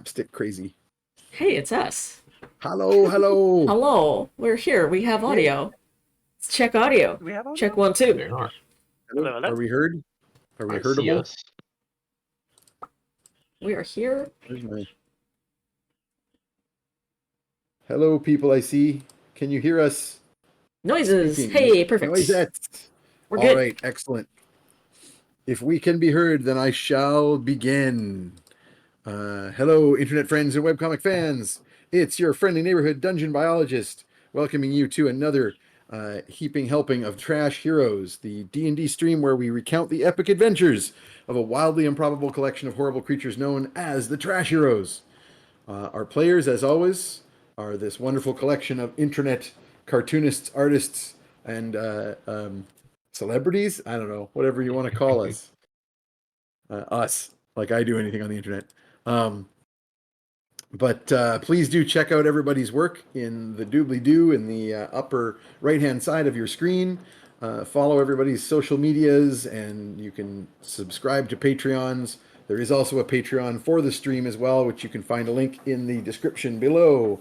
Stick crazy. Hey, it's us. Hello. Hello. We're here. We have audio. Let's check audio. Do we have audio? Check 1, 2. Hello. Are we heard? Are we heardable? Yes. We are here. Hello, people I see. Can you hear us? Noises. Speaking? Hey, perfect. Noisettes. We're All good. right, excellent. If we can be heard, then I shall begin. Hello, internet friends and webcomic fans. It's your friendly neighborhood dungeon biologist welcoming you to another heaping helping of Trash Heroes, the D&D stream where we recount the epic adventures of a wildly improbable collection of horrible creatures known as the Trash Heroes. Our players, as always, are this wonderful collection of internet cartoonists, artists, and celebrities. I don't know, whatever you want to call us. Us, like I do anything on the internet. But please do check out everybody's work in the doobly-doo in the upper right-hand side of your screen. Follow everybody's social medias, and you can subscribe to Patreons. There is also a Patreon for the stream as well, which you can find a link in the description below.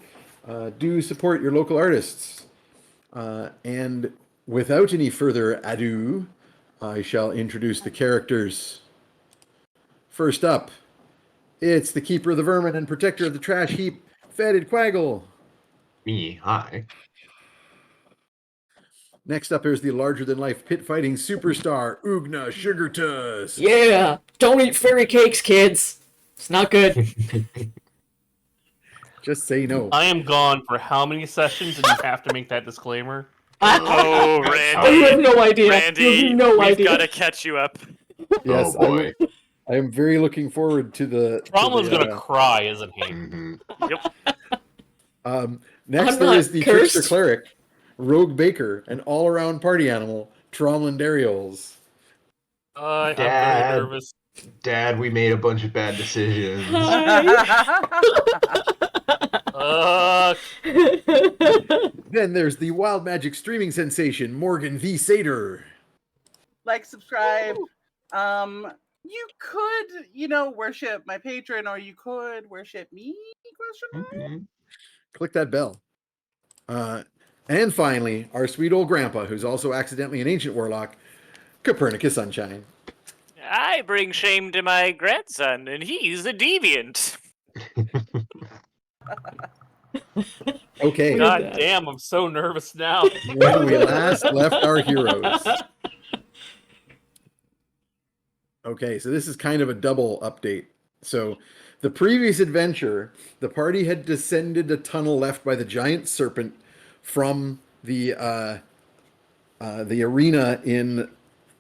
Do support your local artists. And without any further ado, I shall introduce the characters. First up, it's the keeper of the vermin and protector of the trash heap, Fatted Quaggle. Me, hi. Next up, there's the larger-than-life pit-fighting superstar, Ugna Sugartuss. Yeah. Don't eat fairy cakes, kids. It's not good. Just say no. I am gone for how many sessions, and you have to make that disclaimer? Oh, Randy. You have no idea. Randy, You have no we've idea. got to catch you up. Yes, Oh boy. I am very looking forward to the... Tromlin's gonna cry, isn't he? Yep. Next, I'm there not is the cursed. trickster cleric, Rogue Baker, an all-around party animal, Tromlin Darioles. I'm Dad. very nervous. Dad, we made a bunch of bad decisions. Then there's the wild magic streaming sensation, Morgan V. Sater. Like, subscribe. You could, worship my patron, or you could worship me? Question mark? Click that bell. And finally, our sweet old grandpa, who's also accidentally an ancient warlock, Copernicus Sunshine. I bring shame to my grandson, and he's a deviant. Okay, God damn, I'm so nervous now. when we last left our heroes. Okay, so this is kind of a double update. So the previous adventure, the party had descended a tunnel left by the giant serpent from the arena in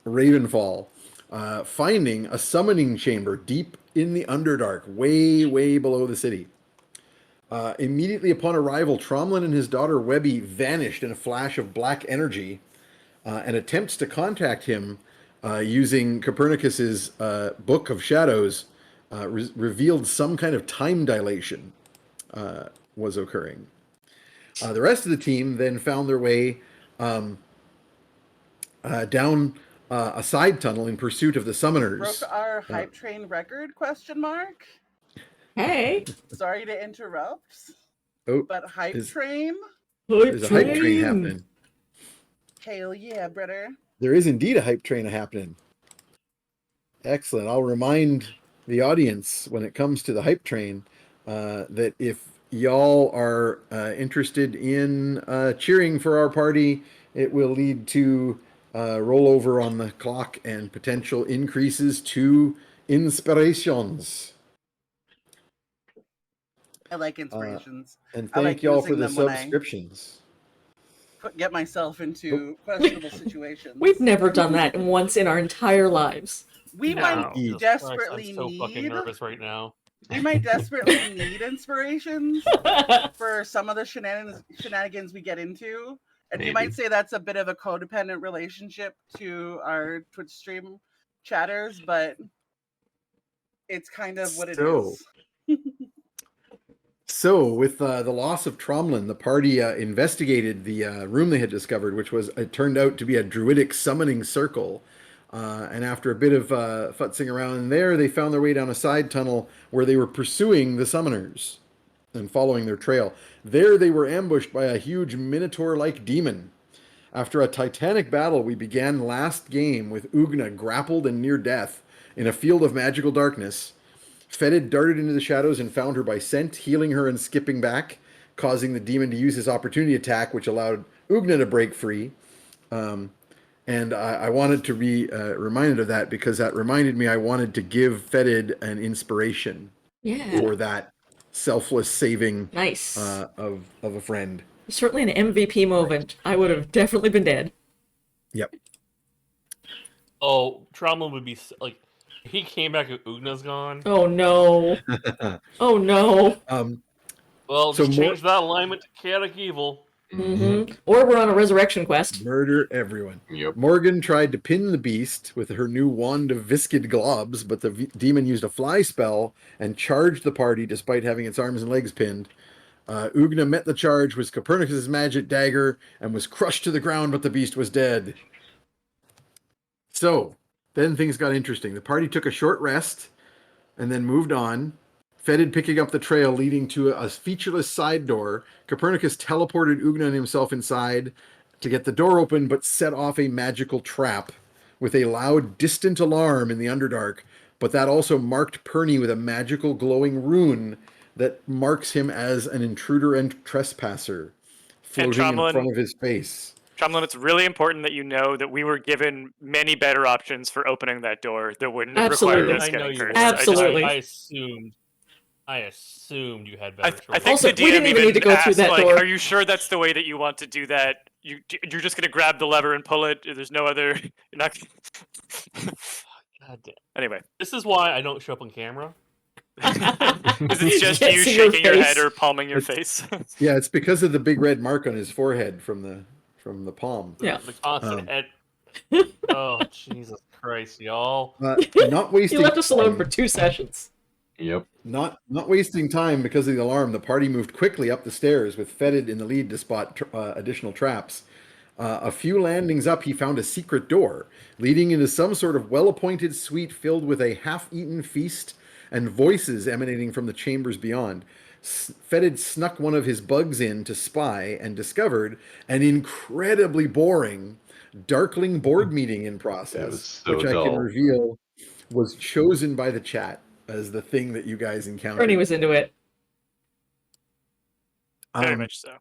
Ravenfall, finding a summoning chamber deep in the Underdark, way, way below the city. Immediately upon arrival, Tromlin and his daughter Webby vanished in a flash of black energy, and attempts to contact him using Copernicus's Book of Shadows revealed some kind of time dilation was occurring. The rest of the team then found their way down a side tunnel in pursuit of the summoners. Broke our hype train record? Question mark. Hey, Sorry to interrupt, Oh, but hype is- train. there's a hype train happening. Hell yeah, brother. There is indeed a hype train happening. Excellent. I'll remind the audience when it comes to the hype train that if y'all are interested in cheering for our party, it will lead to rollover on the clock and potential increases to inspirations. I like inspirations. And I like thank y'all for using the them when I- subscriptions. Get myself into questionable situations. we've never done that once in our entire lives. We No, might Jesus desperately Christ, I'm so fucking need. nervous right now. We might desperately need inspirations for some of the shenanigans we get into. And you Maybe. might say that's a bit of a codependent relationship to our Twitch stream chatters, but it's kind of what it So- is. So, with the loss of Tromlin, the party investigated the room they had discovered, which was it turned out to be a druidic summoning circle. And after a bit of futzing around there, they found their way down a side tunnel where they were pursuing the summoners and following their trail. There, they were ambushed by a huge minotaur-like demon. After a titanic battle, we began last game with Ugna grappled and near death in a field of magical darkness. Fetid darted into the shadows and found her by scent, healing her and skipping back, causing the demon to use his opportunity attack, which allowed Ugna to break free. And I wanted to be reminded of that because that reminded me I wanted to give Fetid an inspiration Yeah. for that selfless saving Nice. of a friend. Certainly an MVP moment. I would have definitely been dead. Yep. Oh, Tromlin would be like, if he came back and Ugna's gone. Oh no. Oh no. Well, So just more- change that alignment to chaotic evil. Mm-hmm. Or we're on a resurrection quest. Murder everyone. Yep. Morgan tried to pin the beast with her new wand of viscid globs, but the demon used a fly spell and charged the party despite having its arms and legs pinned. Ugna met the charge with Copernicus' magic dagger and was crushed to the ground, but the beast was dead. So, then things got interesting. The party took a short rest and then moved on. Fetid picking up the trail leading to a featureless side door. Copernicus teleported Ugna and himself inside to get the door open, but set off a magical trap with a loud, distant alarm in the Underdark. But that also marked Perny with a magical glowing rune that marks him as an intruder and trespasser, floating in Tromlin- front of his face. Tromlin, it's really important that you know that we were given many better options for opening that door that wouldn't have required Absolutely. us I know getting you cursed. were. Absolutely. I assumed you had I better choices. think Also, the DM we didn't even need to go through asked, that like, door. are you sure that's the way that you want to do that? You're just gonna grab the lever and pull it. There's no other. You're not. God damn. Anyway, This is why I don't show up on camera. because it's just Can't you see your shaking your head face. or palming your It's- face. Yeah, it's because of the big red mark on his forehead from the palm. Yeah. The constant head. Oh, Jesus Christ, y'all. Not He wasting left us alone time. for 2 sessions. Yep. Not wasting time because of the alarm, the party moved quickly up the stairs with Fetid in the lead to spot additional traps. A few landings up, he found a secret door leading into some sort of well-appointed suite filled with a half-eaten feast and voices emanating from the chambers beyond. Fetid snuck one of his bugs in to spy and discovered an incredibly boring Darkling Board Meeting in process, was so which I can dull. reveal was chosen by the chat as the thing that you guys encountered. Ernie was into it. Very Um, much so.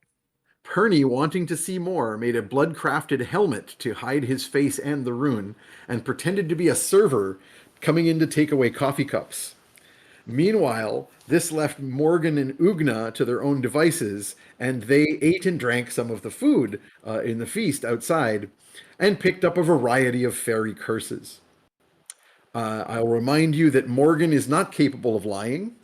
Perny, wanting to see more, made a blood-crafted helmet to hide his face and the rune, and pretended to be a server coming in to take away coffee cups. Meanwhile, this left Morgan and Ugna to their own devices, and they ate and drank some of the food in the feast outside, and picked up a variety of fairy curses. I'll remind you that Morgan is not capable of lying.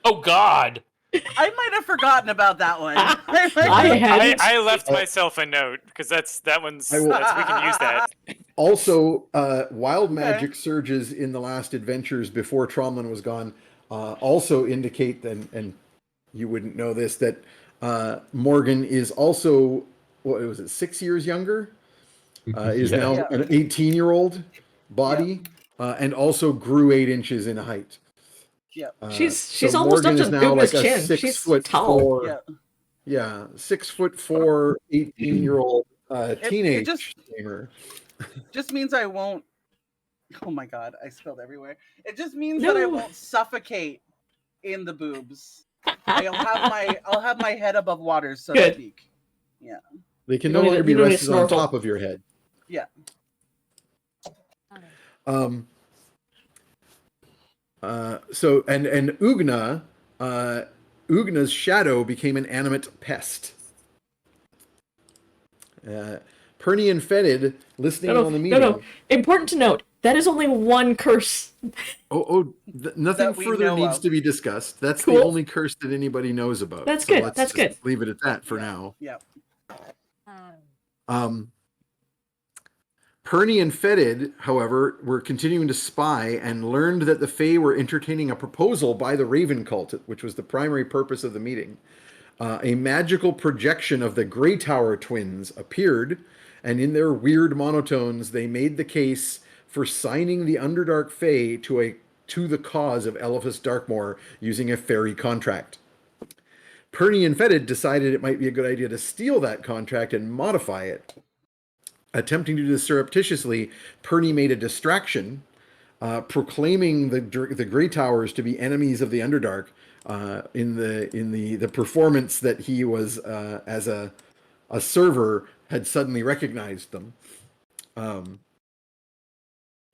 Oh, God. I might have forgotten about that one. I hadn't. I left myself a note because that one's I will- we can use that. Also, wild magic surges in the last adventures before Tromlin was gone also indicate, and you wouldn't know this, that Morgan is also, what was it, 6 years younger? is now Yeah. an 18-year-old body, and also grew 8 inches in height. Yep. She's so almost up Morgan to is now like Ugna's a chin. 6 She's foot tall. 4. Yeah. Yeah, 6'4", 18-year-old It teenage just gamer. means I won't. Oh my god, I spilled everywhere. It just means that I No. won't suffocate in the boobs. I'll have my head above water, so to Good. speak. They can You no don't need longer to- be you don't need rested on snorkel. top of your head. Yeah. So and Ugna, Ugna's shadow became an animate pest. Perny and Fetid, listening in on the meeting. No. Important to note, that is only one curse. Nothing That we further know needs of. to be discussed. That's the Cool. only curse that anybody knows about. That's so good, Let's that's just good. leave it at that for Yeah. now. Yeah. Perny and Fetid, however, were continuing to spy and learned that the Fae were entertaining a proposal by the Raven cult, which was the primary purpose of the meeting. A magical projection of the Grey Tower twins appeared, and in their weird monotones, they made the case for signing the Underdark Fae to the cause of Eliphas Darkmoor using a fairy contract. Perny and Fetid decided it might be a good idea to steal that contract and modify it. Attempting to do this surreptitiously, Perny made a distraction, proclaiming the Grey Towers to be enemies of the Underdark in the performance that he was as a server had suddenly recognized them.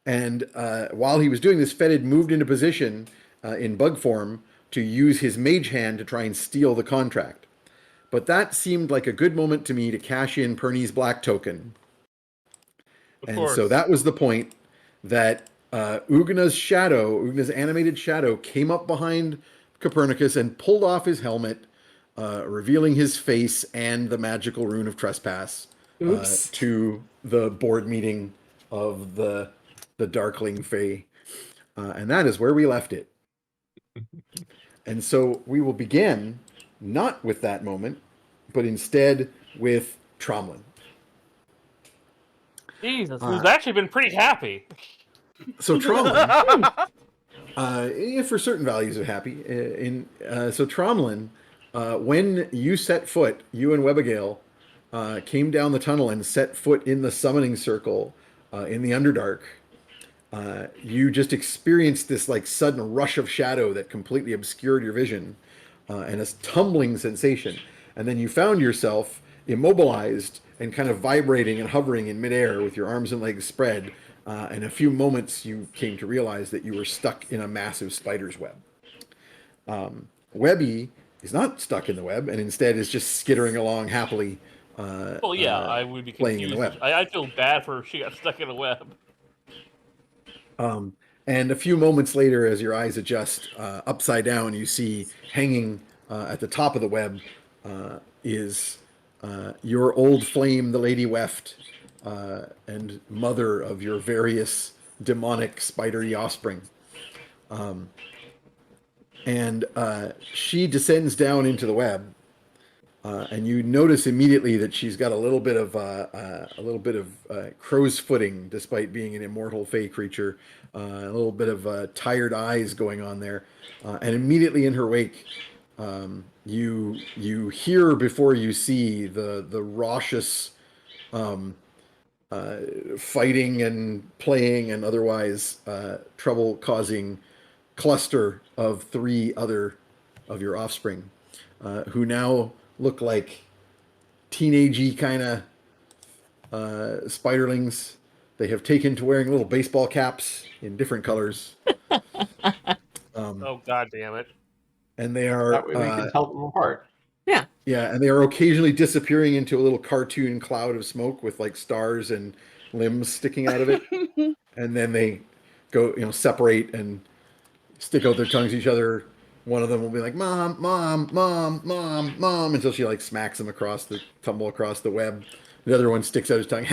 And while he was doing this, Fetid moved into position in bug form to use his mage hand to try and steal the contract. But that seemed like a good moment to me to cash in Perny's black token. And so that was the point that Ugna's animated shadow came up behind Copernicus and pulled off his helmet, revealing his face and the magical rune of trespass to the board meeting of the Darkling Fae. And that is where we left it. And so we will begin not with that moment, but instead with Tromlin. Jesus, who's actually been pretty happy. So Tromlin, for certain values of happy. So Tromlin, when you set foot, you and Webbigail came down the tunnel and set foot in the summoning circle in the Underdark, you just experienced this like sudden rush of shadow that completely obscured your vision, and a tumbling sensation. And then you found yourself immobilized and kind of vibrating and hovering in midair with your arms and legs spread. In a few moments, you came to realize that you were stuck in a massive spider's web. Webby is not stuck in the web, and instead is just skittering along happily. Well, yeah, I would be playing in the confused. web. I feel bad for her. She got stuck in a web. And a few moments later, as your eyes adjust upside down, you see hanging at the top of the web is your old flame, the Lady Weft, and mother of your various demonic spidery offspring. And she descends down into the web, and you notice immediately that she's got a little bit of crow's footing, despite being an immortal fey creature. A little bit of tired eyes going on there, and immediately in her wake, you hear before you see the raucous fighting and playing and otherwise trouble-causing cluster of 3 other of your offspring, who now look like teenagey kind of spiderlings. They have taken to wearing little baseball caps in different colors. Oh, god damn it. And they are That way we can tell them apart. yeah, and they are occasionally disappearing into a little cartoon cloud of smoke with like stars and limbs sticking out of it. And then they go, separate and stick out their tongues at each other. One of them will be like, "Mom, mom, mom, mom, mom," until she like smacks them tumble across the web. The other one sticks out his tongue.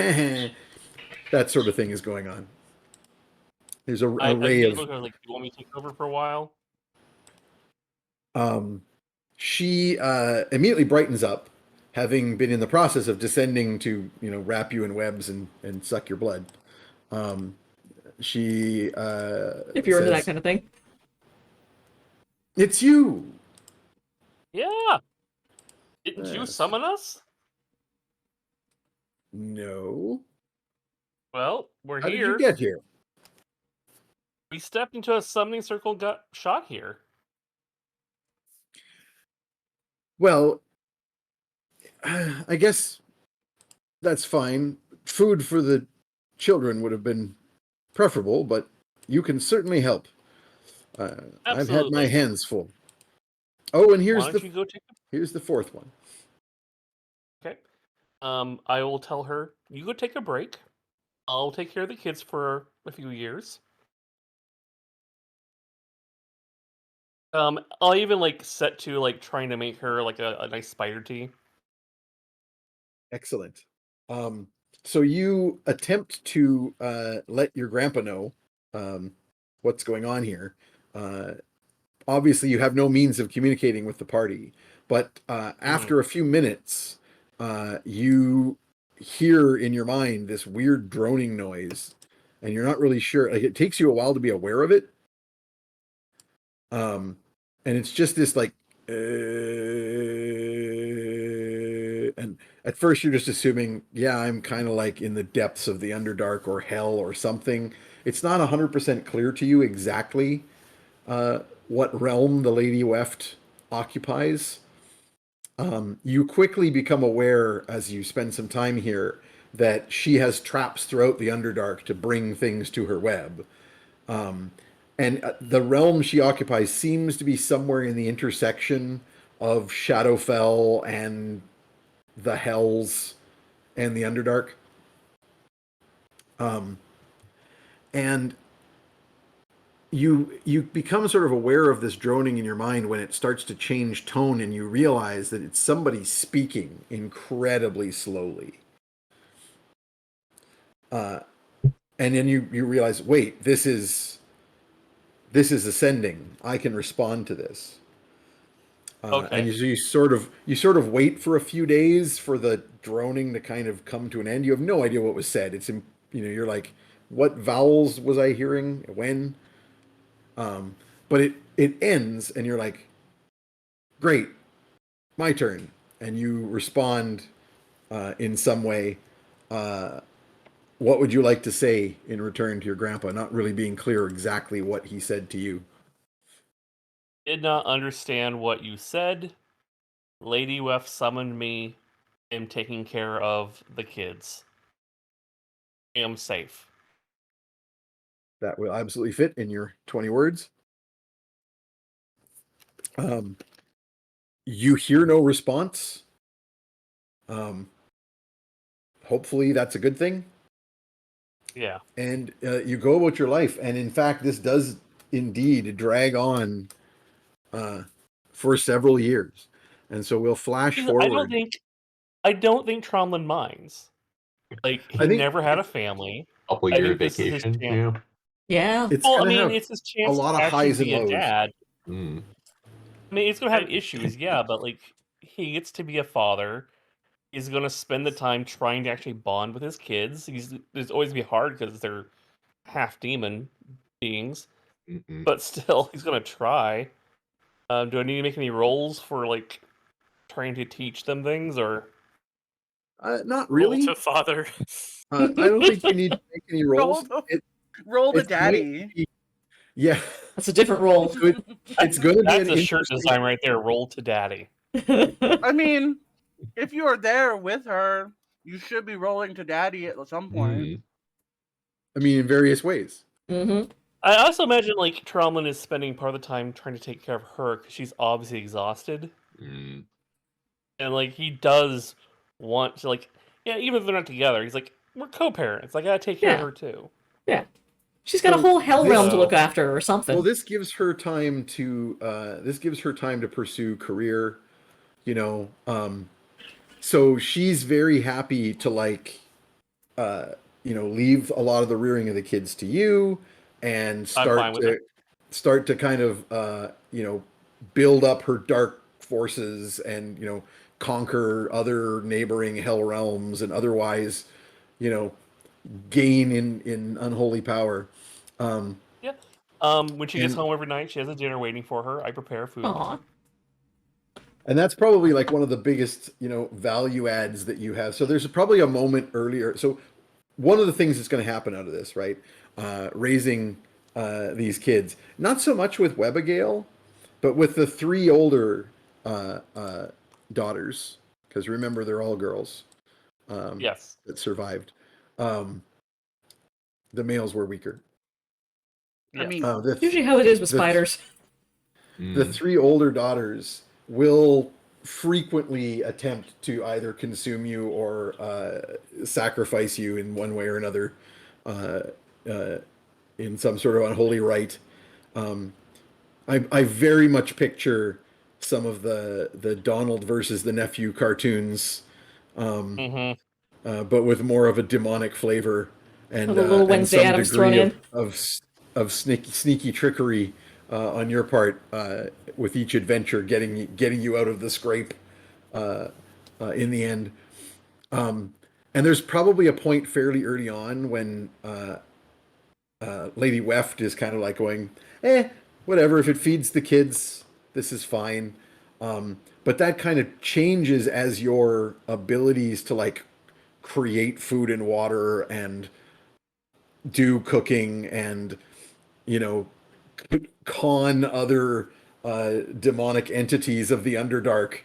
That sort of thing is going on. There's an array of. Like, do you want me to take over for a while? She immediately brightens up, having been in the process of descending to, wrap you in webs and suck your blood. She If you're into that says, kind of thing. "It's you." Yeah. Didn't you Yes. summon us? No. Well, we're How did here. you get here? We stepped into a summoning circle, got shot here. Well, I guess that's fine. Food for the children would have been preferable, but you can certainly help. I've had my Absolutely. hands full. Oh, and Why don't you go take here's the fourth one. Okay. I will tell her, you go take a break. I'll take care of the kids for a few years. I'll even set to trying to make her a nice spider tea. Excellent. So you attempt to let your grandpa know what's going on here. Obviously, you have no means of communicating with the party, but after a few minutes, you hear in your mind this weird droning noise, and you're not really sure. Like, it takes you a while to be aware of it. And it's just this and at first you're just assuming, yeah, I'm kind of like in the depths of the Underdark or hell or something. It's not 100% clear to you exactly what realm the Lady Weft occupies. You quickly become aware as you spend some time here that she has traps throughout the Underdark to bring things to her web. And the realm she occupies seems to be somewhere in the intersection of Shadowfell and the Hells and the Underdark. And you become sort of aware of this droning in your mind when it starts to change tone, and you realize that it's somebody speaking incredibly slowly. And then you realize, wait, this is ascending. I can respond to this. Okay. And you sort of wait for a few days for the droning to kind of come to an end. You have no idea what was said. You're like, what vowels was I hearing when? But it ends, and you're like, great, my turn. And you respond in some way. What would you like to say in return to your grandpa? Not really being clear exactly what he said to you. Did not understand what you said. Lady Wef summoned me. I'm taking care of the kids. I am safe. That will absolutely fit in your 20 words. You hear no response. Hopefully that's a good thing. Yeah. And you go about your life. And in fact, this does indeed drag on for several years. And so we'll flash forward. I don't think Tromlin minds. Like, he I think never had a family. Couple I year think this is his vacation. chance. Yeah. it's Well, I gonna mean, have it's his a chance lot to of actually highs and be a lows. dad. Mm. I mean, it's gonna have issues, yeah, but he gets to be a father. He's gonna spend the time trying to actually bond with his kids. There's always be hard because they're half demon beings, Mm-mm. but still, he's gonna try. Do I need to make any rolls for trying to teach them things, or Not Roll really. to father. I don't think you need to make any rolls. Roll the It's daddy. Yeah, That's a different role. it's going to be that's an a shirt interesting. design right there. Roll to daddy. I mean, if you are there with her, you should be rolling to daddy at some point. Mm. I mean, in various ways. Mm-hmm. I also imagine Tromlin is spending part of the time trying to take care of her because she's obviously exhausted. Mm. And he does want to yeah, even if they're not together, he's like, we're co-parents. I gotta take care of Yeah. her too. Yeah. She's got a So whole hell realm to this- look after or something. Well, this gives her time to pursue career, you know. So she's very happy to leave a lot of the rearing of the kids to you, and fine with start to kind of build up her dark forces, and conquer other neighboring hell realms and otherwise, gain in unholy power. Yeah. When she gets And- home every night, she has a dinner waiting for her. I prepare food. Aw. And that's probably like one of the biggest, value adds that you have. So there's probably a moment earlier. So one of the things that's going to happen out of this, right? Raising these kids, not so much with Webigail, but with the 3 older daughters, because remember they're all girls Yes. that survived. The males were weaker. I Yes. mean, Usually how it is with the- spiders. The 3 older daughters will frequently attempt to either consume you or sacrifice you in one way or another in some sort of unholy rite. I very much picture some of the Donald versus the nephew cartoons, but with more of a demonic flavor and, With a little and Wednesday some Addams degree thrown of sneaky trickery on your part with each adventure, getting you out of the scrape in the end. And there's probably a point fairly early on when Lady Weft is kind of like going, whatever, if it feeds the kids, this is fine. But that kind of changes as your abilities to like create food and water and do cooking and, con other demonic entities of the Underdark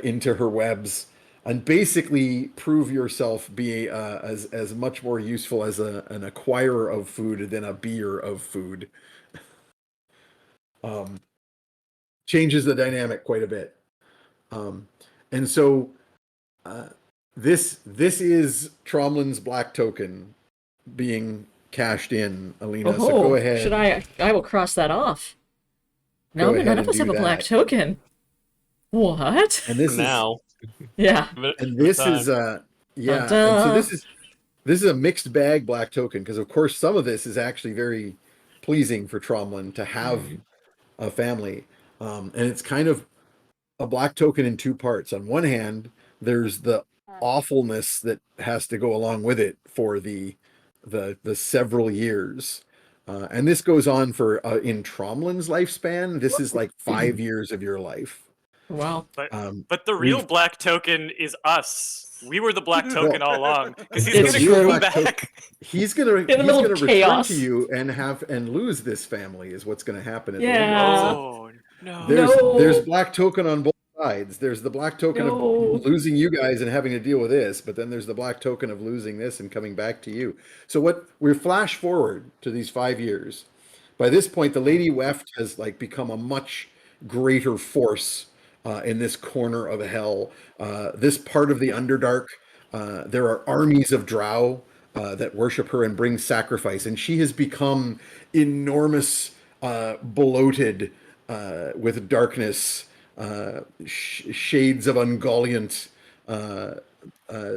into her webs, and basically prove yourself be as much more useful as an acquirer of food than a beer of food. Changes the dynamic quite a bit. And so this is Tromlin's black token being cashed in, Alina. So go ahead. Should I will cross that off. No, Go but ahead none of and us have do a black that. token. What? And this For now. Yeah. Give it and some this time. is yeah, and Dun-dun. so this is a mixed bag black token, because of course some of this is actually very pleasing for Tromlin to have a family, and it's kind of a black token in 2 parts. On one hand, there's the awfulness that has to go along with it for the several years, and this goes on for in Tromlin's lifespan. This is like 5 years of your life. Wow. But the real we've- black token is us. We were the black token all along because he's It's gonna true. come Black back. token- He's gonna the middle of return chaos. to you and lose this family is what's gonna happen at the end. Yeah. Oh no! There's black token on both sides. There's the black token No. of losing you guys and having to deal with this, but then there's the black token of losing this and coming back to you. So what we flash forward to these 5 years. By this point, the Lady Weft has like become a much greater force in this corner of hell. This part of the Underdark, there are armies of drow that worship her and bring sacrifice, and she has become enormous, bloated with darkness, shades of Ungoliant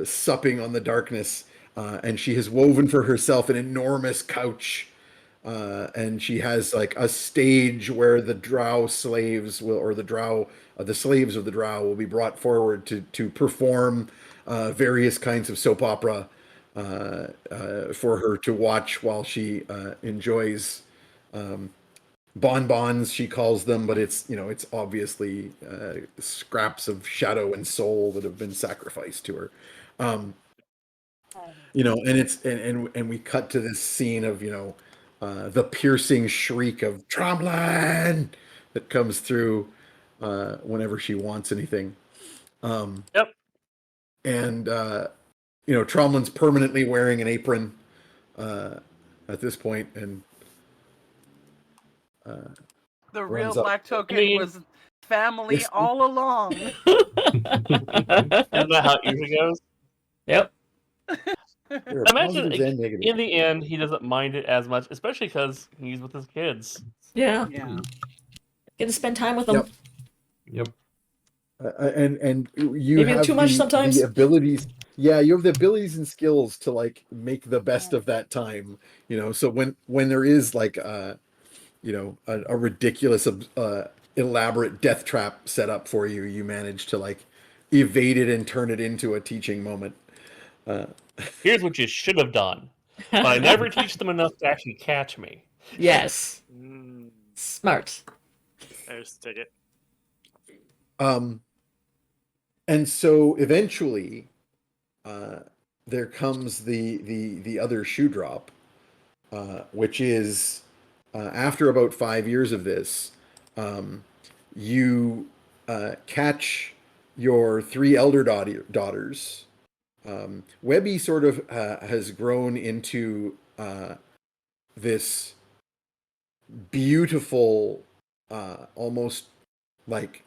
supping on the darkness, and she has woven for herself an enormous couch. And she has like a stage where the drow slaves will, or the slaves of the drow will be brought forward to perform various kinds of soap opera for her to watch while she enjoys bonbons, she calls them, but it's obviously scraps of shadow and soul that have been sacrificed to her. And it's and we cut to this scene of the piercing shriek of Tromlin that comes through whenever she wants anything. Yep. And Tromlin's permanently wearing an apron at this point, and the real runs up. black token I mean- was family Yes. all along. Isn't that how it usually goes? Yep. There are I imagine positives and negatives. in the end, he doesn't mind it as much, especially because he's with his kids. Yeah. Yeah. Get to spend time with them. Yep. Yep. And you Maybe have too much sometimes. the abilities. Yeah, you have the abilities and skills to like make the best of that time. So when there is like a ridiculous elaborate death trap set up for you, you manage to like evade it and turn it into a teaching moment. Here's what you should have done. But I never teach them enough to actually catch me. Yes. Mm, Smart. there's the ticket. And so eventually, there comes the other shoe drop, which is after about 5 years of this, you catch your three elder daughters. Webby sort of has grown into this beautiful, almost like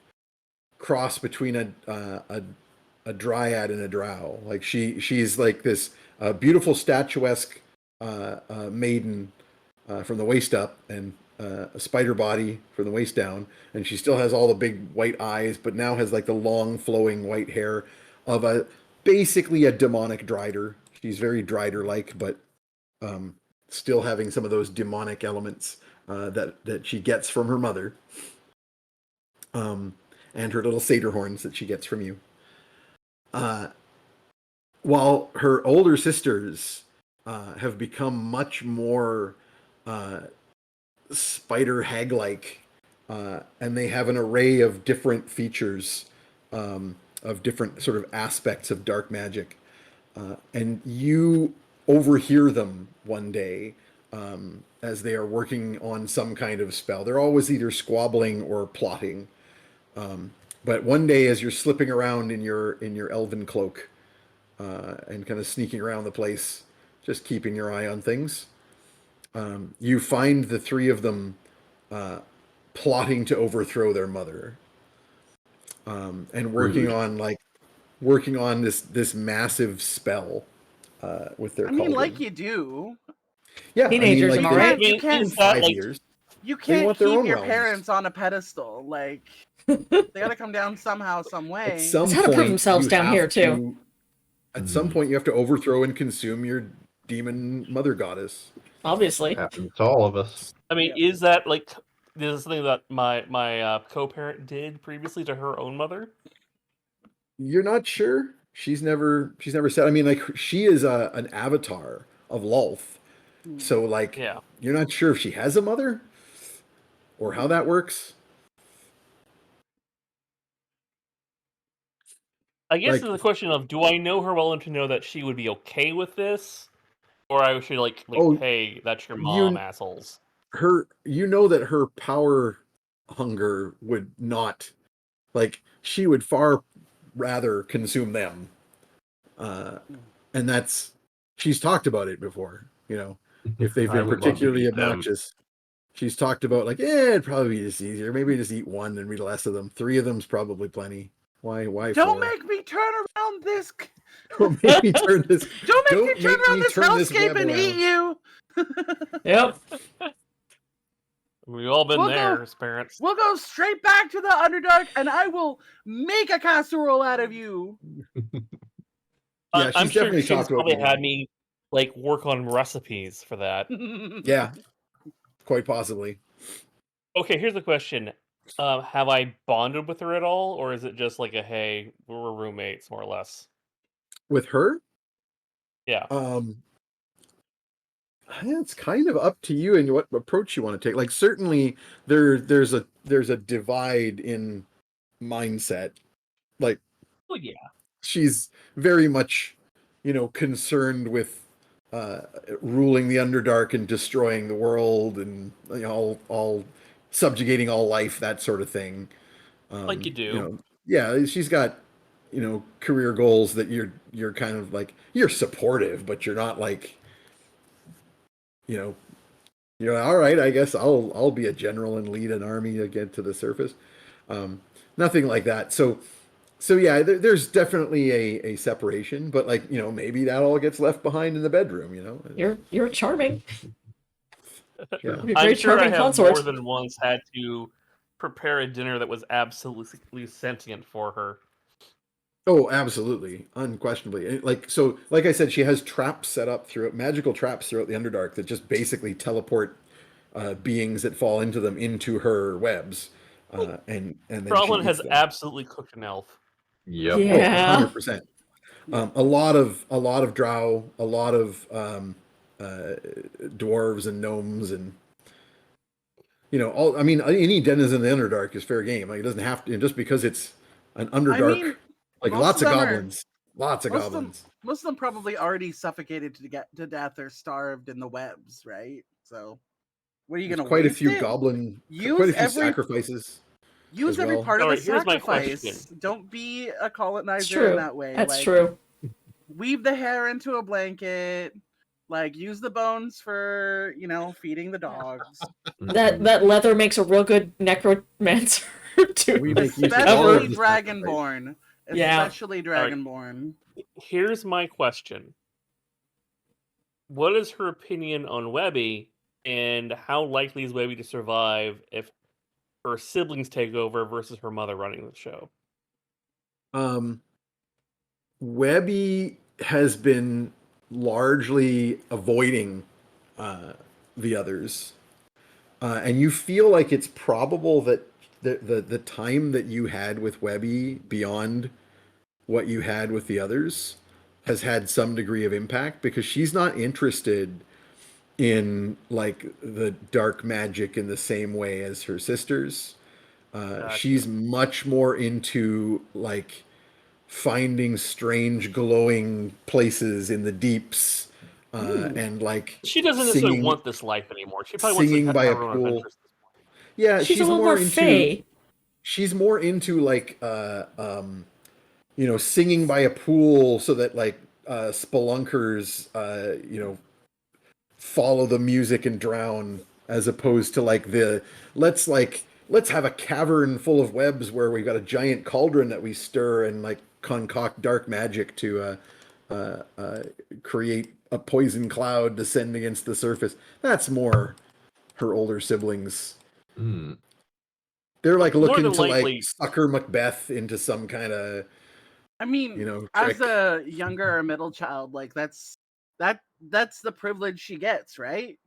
cross between a dryad and a drow. Like she's like this beautiful statuesque maiden from the waist up, and a spider body from the waist down, and she still has all the big white eyes, but now has like the long flowing white hair of basically a demonic drider. She's very drider like, but still having some of those demonic elements that she gets from her mother, and her little satyr horns that she gets from you. While her older sisters have become much more spider hag-like, and they have an array of different features, of different sort of aspects of dark magic. And you overhear them one day as they are working on some kind of spell. They're always either squabbling or plotting. But one day, as you're slipping around in your elven cloak and kind of sneaking around the place, just keeping your eye on things, you find the three of them plotting to overthrow their mother, and working on this massive spell with their I mean, cauldron. like you do. Yeah, Teenagers, I mean, am I right? You can't, Is that, 5 like, years. you They can't want their keep own your realms. parents on a pedestal. Like, they gotta come down somehow, some At way. some It's how to prove point, themselves you down have here, too. At some point, you have to overthrow and consume your demon mother goddess. Obviously. Happens to all of us. I mean, Yeah. is that like this is something that my co-parent did previously to her own mother? You're not sure. She's never said. I mean, like she is an avatar of Lolth, so like Yeah. you're not sure if she has a mother or how that works. I guess Like- it's a question of, do I know her well enough to know that she would be okay with this, or I should like Oh, hey, that's your mom, assholes. You know that her power hunger would not, like she would far rather consume them, and that's she's talked about it before. You know, if they've I been would love to particularly eat them. obnoxious. She's talked about like, it'd probably be just easier. Maybe just eat one and read less of them. 3 of them's probably plenty. Why Don't 4? make me turn around this. Don't make me turn this. Don't make me turn around this turn this hellscape web and eat around. you. Yep. We've all been We'll there go- as parents. We'll go straight back to the Underdark, and I will make a casserole out of you. Yeah, I'm she's sure definitely she's talked about probably me. had me like work on recipes for that. Yeah, quite possibly. Okay, here's the question: have I bonded with her at all, or is it just like a hey, we're roommates more or less? With her, Yeah. it's kind of up to you and what approach you want to take. Like certainly there's a divide in mindset. Like Well, yeah. she's very much, concerned with ruling the Underdark and destroying the world, and all subjugating all life, that sort of thing. Like you do. Yeah, she's got career goals that you're kind of like, you're supportive, but you're not like, all right, I guess I'll be a general and lead an army to get to the surface. Nothing like that. So yeah, there's definitely a separation, but like, maybe that all gets left behind in the bedroom, You're charming. Yeah. You're a I'm very sure I charming have consort. more than once had to prepare a dinner that was absolutely sentient for her. Oh, absolutely. Unquestionably. Like I said, she has traps set up magical traps throughout the Underdark that just basically teleport beings that fall into them into her webs. And then she Tromlin eats has them. absolutely cooked an elf. Yep. Yeah. 100%. A lot of drow, a lot of dwarves and gnomes, and all. I mean, any denizen of the Underdark is fair game. Like, it doesn't have to, just because it's an Underdark. mean, like, most lots of of them are- goblins, lots of most of goblins. them, most of them probably already suffocated to death or starved in the webs, right? So, what are you There's gonna quite a waste few it? quite Use a few every sacrifices. use as every well. part of Alright, the here's my sacrifice. question. Don't be a It's colonizer in true. that way. That's like, true. Weave the hair into a blanket. Like, use the bones for feeding the dogs. That leather makes a real good necromancer too. We make use of all Especially of the Dragonborn. Yeah. Especially Dragonborn. Here's my question. What is her opinion on Webby, and how likely is Webby to survive if her siblings take over versus her mother running the show? Webby has been largely avoiding the others, and you feel like it's probable that the time that you had with Webby beyond what you had with the others has had some degree of impact, because she's not interested in like the dark magic in the same way as her sisters. Gotcha. She's much more into like finding strange glowing places in the deeps, and like She doesn't necessarily singing, want this life anymore. She probably wants singing to by have a her own pool. adventures at this point. Yeah, She's a little more fey. she's more into like singing by a pool, so that like spelunkers follow the music and drown, as opposed to like let's have a cavern full of webs where we've got a giant cauldron that we stir and like concoct dark magic to create a poison cloud descend against the surface. That's more her older siblings. Mm. They're like More looking than to likely- like sucker Macbeth into some kind of I mean, trick. as a younger or middle child, like that's the privilege she gets, right?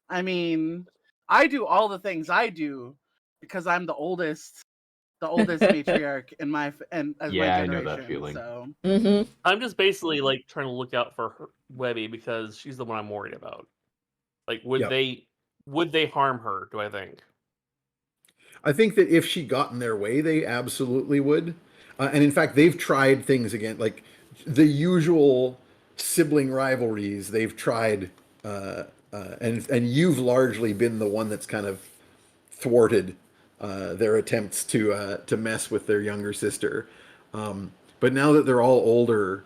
I mean, I do all the things I do because I'm the oldest matriarch in my as Yeah, my I know generation. that feeling. So Mm-hmm. I'm just basically like trying to look out for her, Webby, because she's the one I'm worried about. Like, would Yep. they harm her? Do I think? I think that if she got in their way, they absolutely would. And in fact, they've tried things again, like the usual sibling rivalries. They've tried, and you've largely been the one that's kind of thwarted their attempts to mess with their younger sister. But now that they're all older,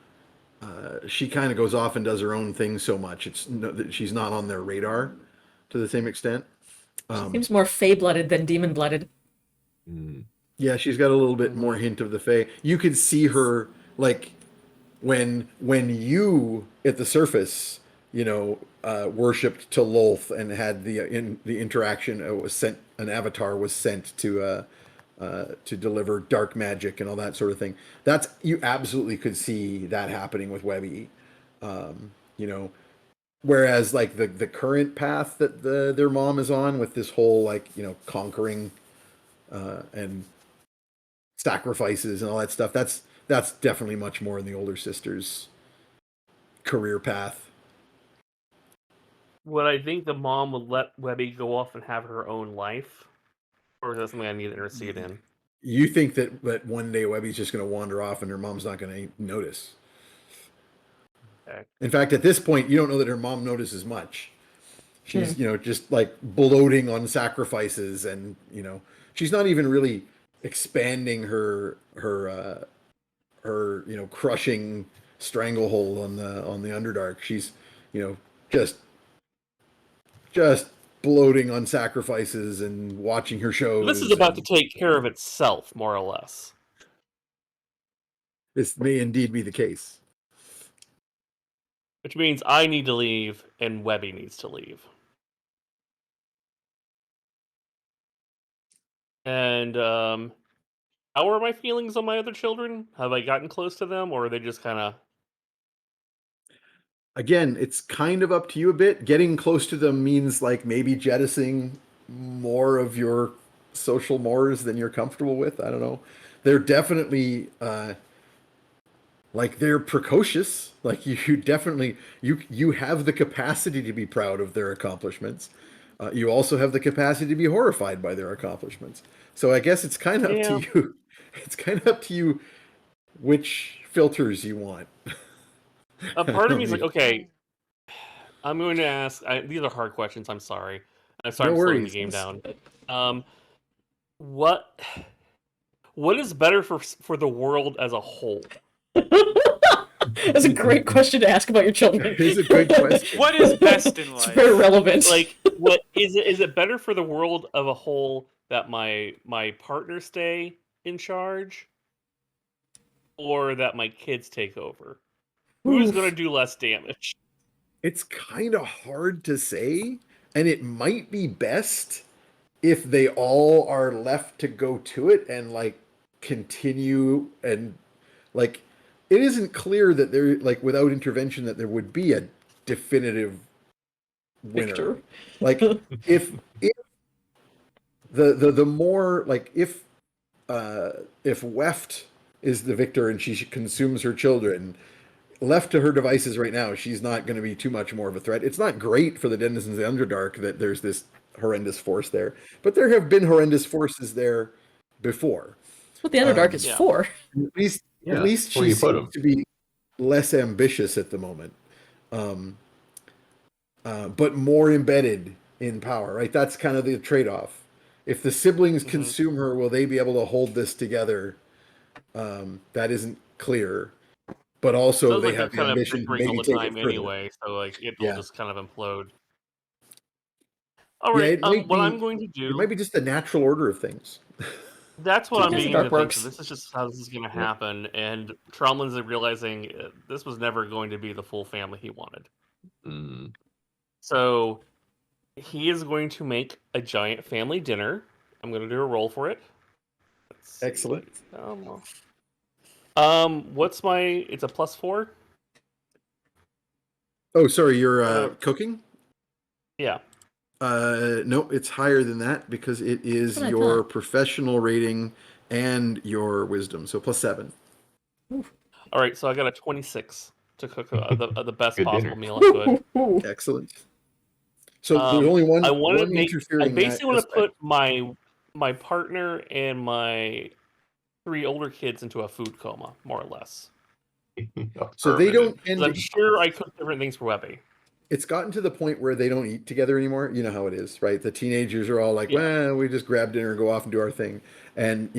she kind of goes off and does her own thing so much. She's not on their radar to the same extent. Seems more fey-blooded than demon-blooded. Mm. Yeah, she's got a little bit more hint of the Fae. You could see her like when you at the surface, worshipped to Lolth and had the interaction. It was sent, an avatar was sent to deliver dark magic and all that sort of thing. That's, you absolutely could see that happening with Webby. Whereas like the current path that their mom is on with this whole like conquering and sacrifices and all that stuff, that's definitely much more in the older sister's career path. Would I think the mom would let Webby go off and have her own life, or is that something I need to intercede in? You think that one day Webby's just going to wander off and her mom's not going to notice? Okay. In fact, at this point, you don't know that her mom notices much. She's just like bloating on sacrifices, and she's not even really expanding her crushing stranglehold on the Underdark. She's just bloating on sacrifices and watching her shows. This is about to take care of itself, more or less. This may indeed be the case. Which means I need to leave and Webby needs to leave. And how are my feelings on my other children? Have I gotten close to them, or are they just kind of... Again, it's kind of up to you a bit. Getting close to them means like maybe jettisoning more of your social mores than you're comfortable with. I don't know. they're definitely like they're precocious. Like you definitely you have the capacity to be proud of their accomplishments. You also have the capacity to be horrified by their accomplishments. So I guess it's kind of up to Yeah. you. It's kind of up to you which filters you want. A part of me is like, okay, I'm going to ask. These are hard questions. I'm sorry. I'm sorry. No I'm slowing the worries. game down. What is better for the world as a whole? That's a great question to ask about your children. It's a good question. What is best in It's life? very relevant. Like, what is it? Is it better for the world of a whole that my partner stay in charge, or that my kids take over? Who's Oof. going to do less damage? It's kind of hard to say, and it might be best if they all are left to go to it and like continue and like it isn't clear that there like without intervention that there would be a definitive winner. Victor. Like if the more like if Weft is the victor and she consumes her children, left to her devices right now, she's not going to be too much more of a threat. It's not great for the denizens of the Underdark that there's this horrendous force there, but there have been horrendous forces there before. That's what the Underdark is Yeah. for. At least Yeah, at least where she you put 'em. seems to be less ambitious at the moment, but more embedded in power. Right, that's kind of the trade-off. If the siblings Mhm. consume her, will they be able to hold this together? That isn't clear. But also, Sounds they like they're have the kind of ambition to bickering all maybe the take it time further. anyway, so like it'll Yeah. just kind of implode. All Yeah, right. it might What be. I'm going to It might do. be just the natural order of things. That's what I'm Because beginning Underdark to think. works. So this is just how this is going to happen, and Tromlin's realizing this was never going to be the full family he wanted. Mm. So he is going to make a giant family dinner. I'm going to do a roll for it. Let's see. Excellent. What's my? It's a +4. Oh, sorry, you're cooking? Yeah. No, it's higher than that because it is That's what I your thought. professional rating and your wisdom. So +7. All right. So I got a 26 to cook the best Good possible dinner. meal I could. Excellent. So there's only I want to one make. I interfering basically want to aspect. put my partner and my 3 older kids into a food coma, more or less. So they don't Because tend I'm to. sure I cook different things for Webby. It's gotten to the point where they don't eat together anymore. You know how it is, right? The teenagers are all like, Yeah. well, we just grab dinner and go off and do our thing. And,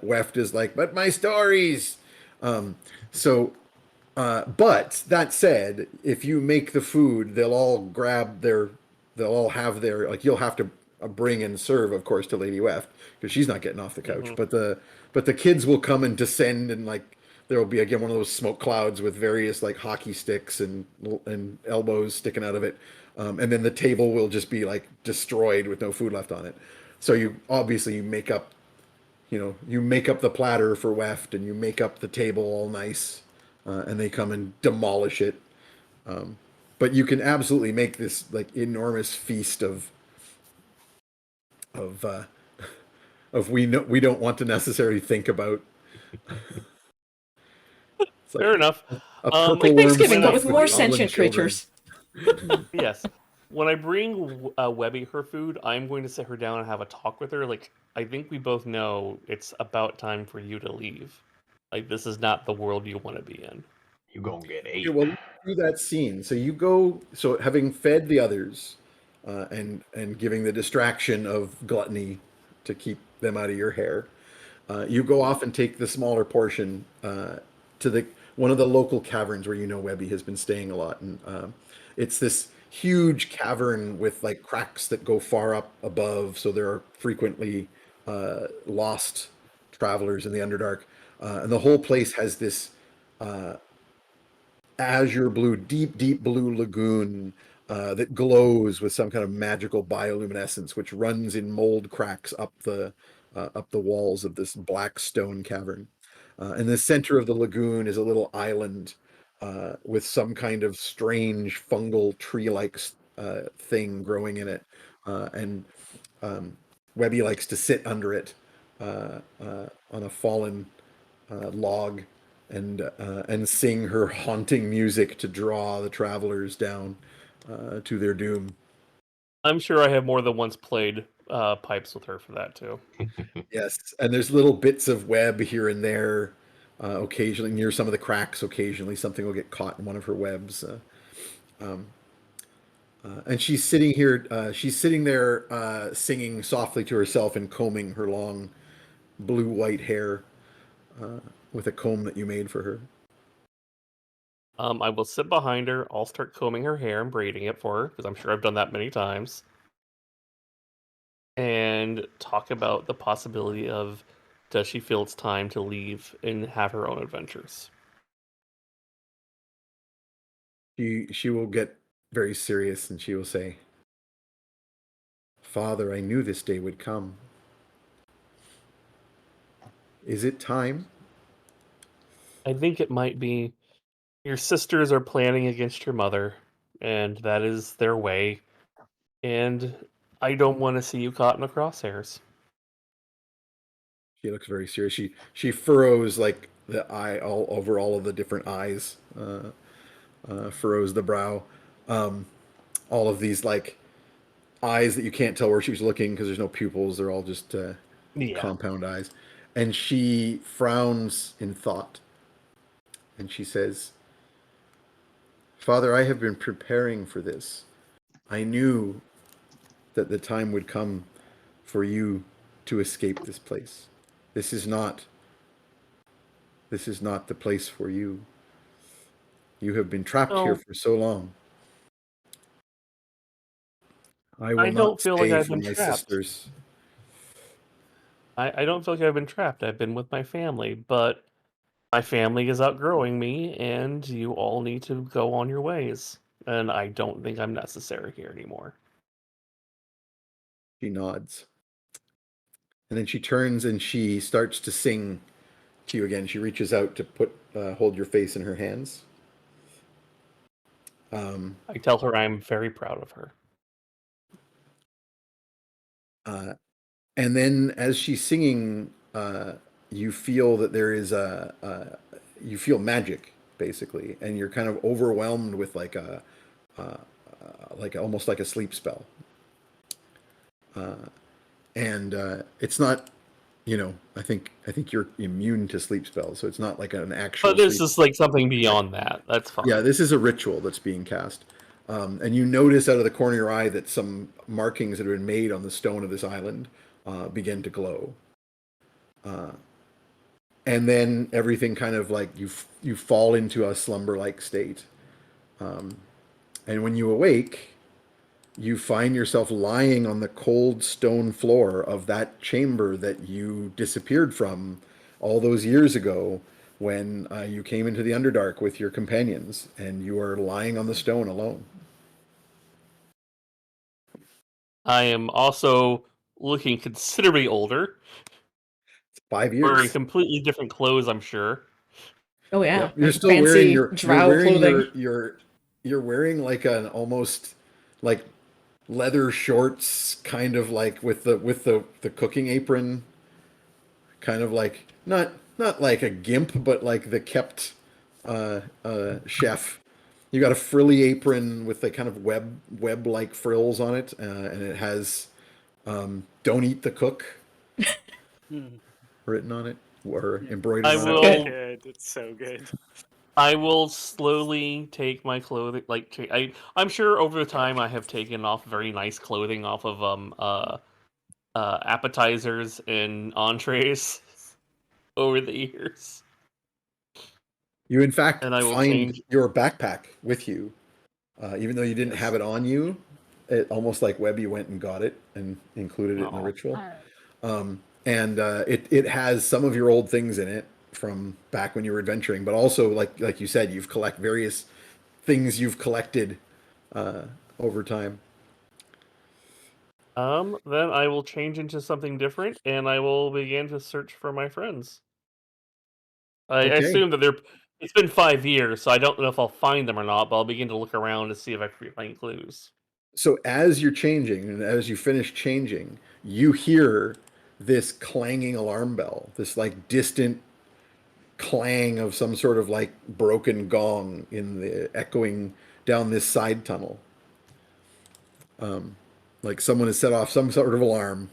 Weft is like, but my stories. So, but that said, if you make the food, they'll all have their, like, you'll have to bring and serve, of course, to Lady Weft because she's not getting off the couch. Mhm. But the kids will come and descend and like, there will be again one of those smoke clouds with various like hockey sticks and elbows sticking out of it, and then the table will just be like destroyed with no food left on it. So you make up, you make up the platter for Weft and you make up the table all nice, and they come and demolish it. But you can absolutely make this like enormous feast of uh, of we don't want to necessarily think about. It's like Fair enough. a Like purple worm Thanksgiving, but stuffed with with more goblin sentient children. creatures. Yes. When I bring Webby her food, I'm going to sit her down and have a talk with her. Like, I think we both know it's about time for you to leave. Like, this is not the world you want to be in. You gonna get Okay, 8. well, let's do that scene. So you go. So having fed the others, and giving the distraction of gluttony to keep them out of your hair, you go off and take the smaller portion to the one of the local caverns where Webby has been staying a lot, and it's this huge cavern with like cracks that go far up above, so there are frequently lost travelers in the Underdark, and the whole place has this azure blue, deep blue lagoon that glows with some kind of magical bioluminescence, which runs in mold cracks up the walls of this black stone cavern. In the center of the lagoon is a little island with some kind of strange fungal tree-like thing growing in it, and Webby likes to sit under it on a fallen log and sing her haunting music to draw the travelers down to their doom. I'm sure I have more than once played pipes with her for that too. Yes, and there's little bits of web here and there, occasionally near some of the cracks. Occasionally, something will get caught in one of her webs. And she's sitting here. She's sitting there, singing softly to herself and combing her long blue-white hair with a comb that you made for her. I will sit behind her. I'll start combing her hair and braiding it for her because I'm sure I've done that many times. And talk about the possibility of does she feel it's time to leave and have her own adventures? She will get very serious and she will say, "Father, I knew this day would come. Is it time?" I think it might be your sisters are planning against your mother, and that is their way. And I don't want to see you caught in the crosshairs. She looks very serious. She furrows like the eye all over all of the different eyes. Furrows the brow. All of these like eyes that you can't tell where she's looking because there's no pupils. They're all just Yeah. compound eyes. And she frowns in thought. And she says, "Father, I have been preparing for this. I knew that the time would come for you to escape this place. This is not the place for you. You have been trapped here So for so long. I will I not don't feel like stay I've for been my trapped. sisters." I don't feel like I've been trapped. I've been with my family, but my family is outgrowing me, and you all need to go on your ways. And I don't think I'm necessary here anymore. She nods. And then she turns and she starts to sing to you again. She reaches out to hold your face in her hands. Um, I tell her I'm very proud of her. uh, and then as she's singing, you feel that there is you feel magic basically, and you're kind of overwhelmed with uh, like almost like a sleep spell. And it's not, I think you're immune to sleep spells, so it's not like an actual But this sleep. is like something beyond that. That's fine. Yeah, this is a ritual that's being cast. And you notice out of the corner of your eye that some markings that have been made on the stone of this island begin to glow. And then everything kind of like you fall into a slumber-like state. And when you awake, you find yourself lying on the cold stone floor of that chamber that you disappeared from all those years ago when you came into the Underdark with your companions, and you are lying on the stone alone. I am also looking considerably older, It's 5 wearing years. completely different clothes, I'm sure. Oh yeah, Yep. You're like still wearing fancy drow clothing. you're wearing like an almost like leather shorts, kind of like with the cooking apron, kind of like not like a gimp, but like the kept chef. You got a frilly apron with the kind of web like frills on it, and it has "Don't eat the cook" Hmm. written on it or embroidered I on it. Okay. will Good. It's so good. I will slowly take my clothing I'm sure over the time I have taken off very nice clothing off of appetizers and entrees over the years. You in fact And I will find change. your backpack with you, even though you didn't Yes. have it on you. It almost like Webby went and got it and included it in the Aw. ritual. And it has some of your old things in it from back when you were adventuring, but also like you said, you've collect various things you've collected over time. Then I will change into something different, and I will begin to search for my friends. I Okay. assume that they're. It's been 5 years, so I don't know if I'll find them or not. But I'll begin to look around to see if I can find clues. So as you're changing and as you finish changing, you hear this clanging alarm bell, this like distant clang of some sort of like broken gong in the echoing down this side tunnel. Like someone has set off some sort of alarm.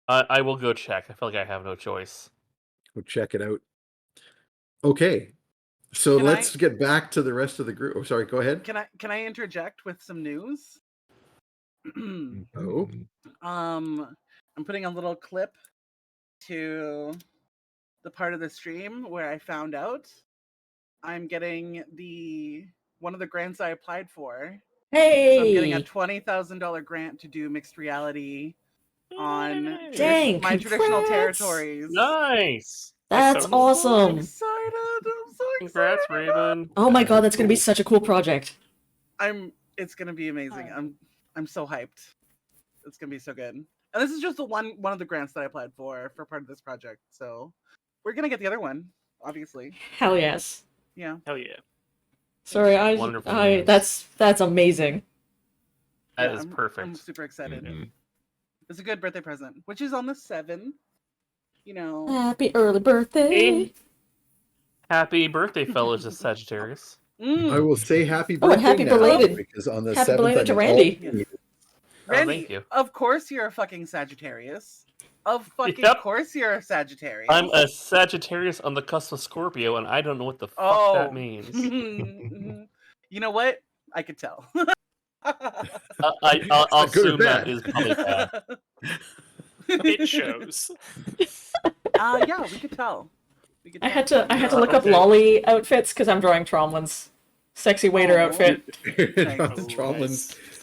I will go check. I feel like I have no choice. We'll check it out. Okay. So Can let's I- get back to the rest of the group. Oh, sorry, go ahead. Can I interject with some news? Oh. I'm putting a little clip to the part of the stream where I found out I'm getting one of the grants I applied for. So I'm getting a Hey, $20,000 grant to do mixed reality on Yay. Dang, my traditional congrats. territories. Nice. that's so I'm awesome. excited. I'm so Congrats, excited. Raven. Oh my god, that's gonna be Cool. such a cool project. It's gonna be amazing. I'm so hyped. It's gonna be so good. And this is just the one of the grants that I applied for part of this project. So we're gonna get the other one, obviously. Hell yes. Yeah. Hell yeah. Sorry, Wonderful I news. that's amazing. That Yeah, is I'm perfect. super excited. Mhm. It's a good birthday present, which is on the 7th. You know. Happy early birthday. Happy birthday, fellas, to Sagittarius. Mm. I will say happy Oh, birthday and happy now, belated. because on the Happy 7th belated to I'm Randy. all you. Randy, thank you. of course you're a fucking Sagittarius. Of fucking Yep. course you're a Sagittarius. I'm a Sagittarius on the cusp of Scorpio, and I don't know what the fuck Oh. that means. You know what? I could tell. I'll not good or assume that bad. is probably bad. It shows. Yeah, we could tell. I had to look up Okay. lolly outfits because I'm drawing Tromlin's sexy waiter Aw. outfit.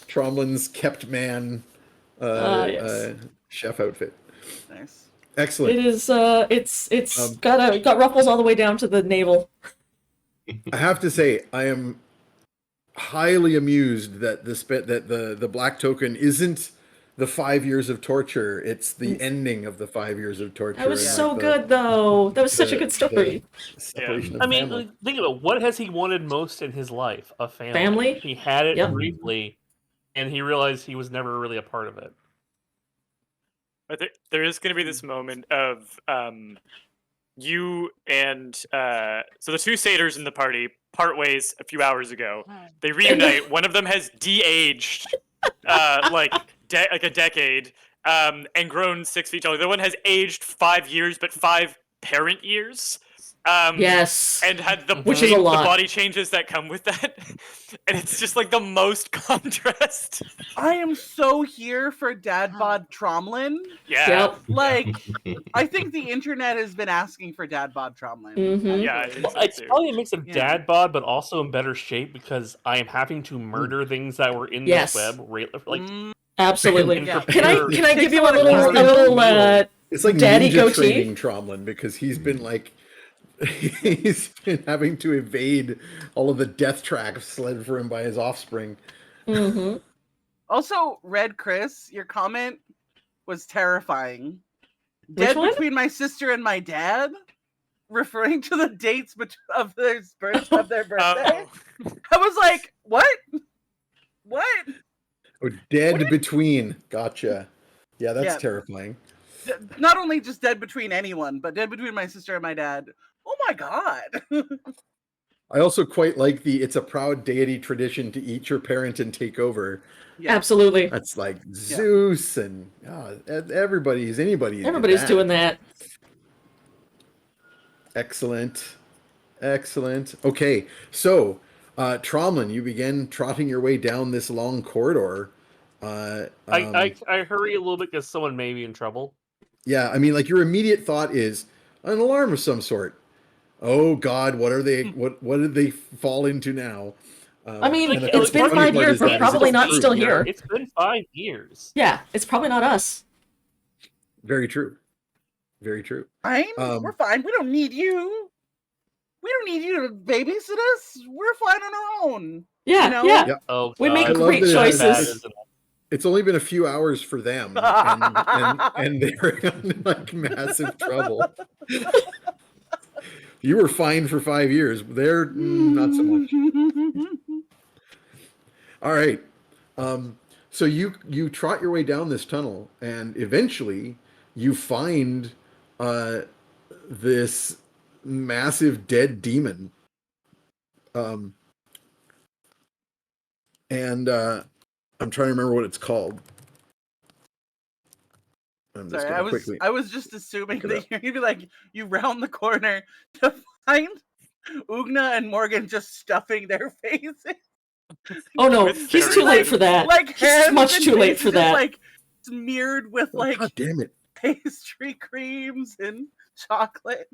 Tromlin's kept man Yes. chef outfit. Nice. Excellent. It is it's got ruffles all the way down to the navel. I have to say, I am highly amused that the black token isn't the 5 years of torture. It's the ending of the 5 years of torture. That was and, so like, good though. That was such a the- good story. the separation of I mean, family. like, think about it. What has he wanted most in his life? A family. Family? He had it Yep. briefly, and he realized he was never really a part of it. But there is going to be this moment of you and so the two satyrs in the party part ways a few hours ago. They reunite. One of them has de-aged like a decade and grown 6 feet tall. The other one has aged 5 years, but 5 parent years. Yes. And had the Which is a lot. the body changes that come with that, and it's just like the most contrast. I am so here for Dad Bod Tromlin. Yeah, Yep. Like, I think the internet has been asking for Dad Bod Tromlin. Mhm. Yeah, I actually. think Well, so it's too. probably a mix of Yeah. dad bod, but also in better shape because I am having to murder things that were in Yes. this web. Like, Mm, Absolutely. Yeah. Can I give you a Takes a lot of little It's like Daddy ninja goatee? training Tromlin, because he's been like he's been having to evade all of the death traps led for him by his offspring. Mhm. Also, Red Chris, your comment was terrifying. Which Dead one? between my sister and my dad, referring to the dates of their birthday. Oh, I was like, what? What? Oh, dead between. Gotcha. Yeah, that's Yeah. terrifying. Not only just dead between anyone, but dead between my sister and my dad. Oh my god. I also quite like it's a proud deity tradition to eat your parent and take over. Yeah. Absolutely. That's like Zeus and anybody's Everybody's doing that. Excellent. Excellent. Okay, so Tromlin, you begin trotting your way down this long corridor. I hurry a little bit because someone may be in trouble. Yeah, I mean, like your immediate thought is an alarm of some sort. Oh God, what are they? What did they fall into now? I mean, and the it's been funny 5 part years. is We're that is probably it's not true. still here. It's been 5 years. Yeah, it's probably not us. Very true. Very true. Fine. Um, We're fine. We don't need you. We don't need you to babysit us. We're fine on our own. Yeah, You know? yeah. Yeah. Oh, We God. make I love great that it has- choices. It's only been a few hours for them, and they're in like massive trouble. You were fine for 5 years. They're not so much. All right. So you trot your way down this tunnel, and eventually you find this massive dead demon. And I'm trying to remember what it's called. I'm just Sorry, gonna quickly. I was just assuming look it that you're gonna be like you round the corner to find Ugna and Morgan just stuffing their faces. Oh no, With he's very too late good- for that. Like He's hands much and too late faces for just, that. like smeared with Oh, like God damn it! pastry creams and chocolate.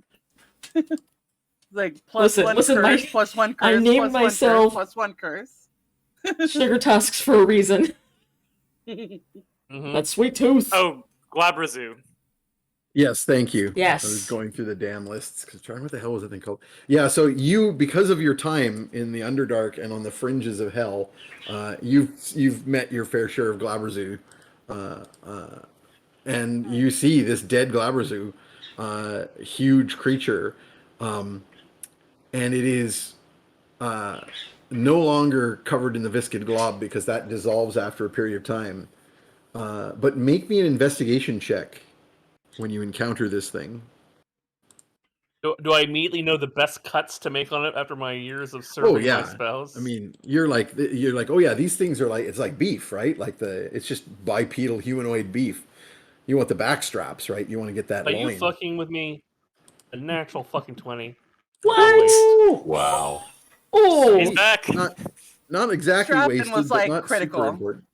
Like plus Listen, one listen, curse, my- plus one I curse, named plus myself- plus one curse. Sugar tusks for a reason. Mhm. That sweet tooth. Oh, Glabrazu. Yes, thank you. Yes. I was going through the damn lists because trying what the hell was that thing called? Yeah, so you, because of your time in the Underdark and on the fringes of hell, you've met your fair share of Glabrazu, and you see this dead Glabrazu, huge creature, and it is no longer covered in the viscid glob because that dissolves after a period of time. But make me an investigation check when you encounter this thing. Do I immediately know the best cuts to make on it after my years of serving Oh yeah, my spouse? I mean, you're like, oh yeah, these things are like, it's like beef, right? Like it's just bipedal humanoid beef. You want the back straps, right? You want to get that are loin. you fucking with me? A natural fucking 20. What? Wow. Oh, He's back. Not exactly Strapping wasted, was, but like, not critical. super important.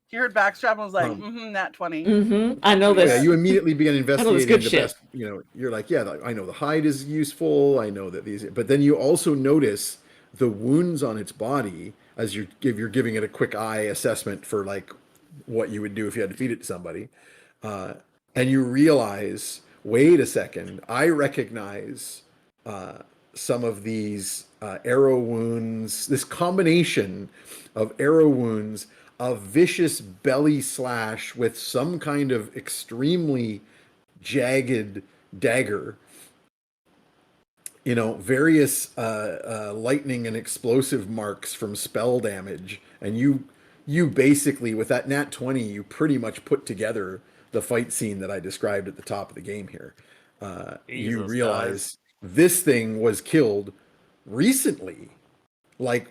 He heard backstrap and was like, Um, nat 20. I know Oh, yeah, this. you immediately begin know this investigating good the shit. best. You know, you're like, yeah, I know the hide is useful. I know that these, but then you also notice the wounds on its body as you're giving it a quick eye assessment for like what you would do if you had to feed it to somebody, and you realize, wait a second, I recognize some of these arrow wounds. This combination of arrow wounds, a vicious belly slash with some kind of extremely jagged dagger, you know, various lightning and explosive marks from spell damage, and you basically, with that nat 20, you pretty much put together the fight scene that I described at the top of the game here. You Jesus, realize this thing was killed recently, like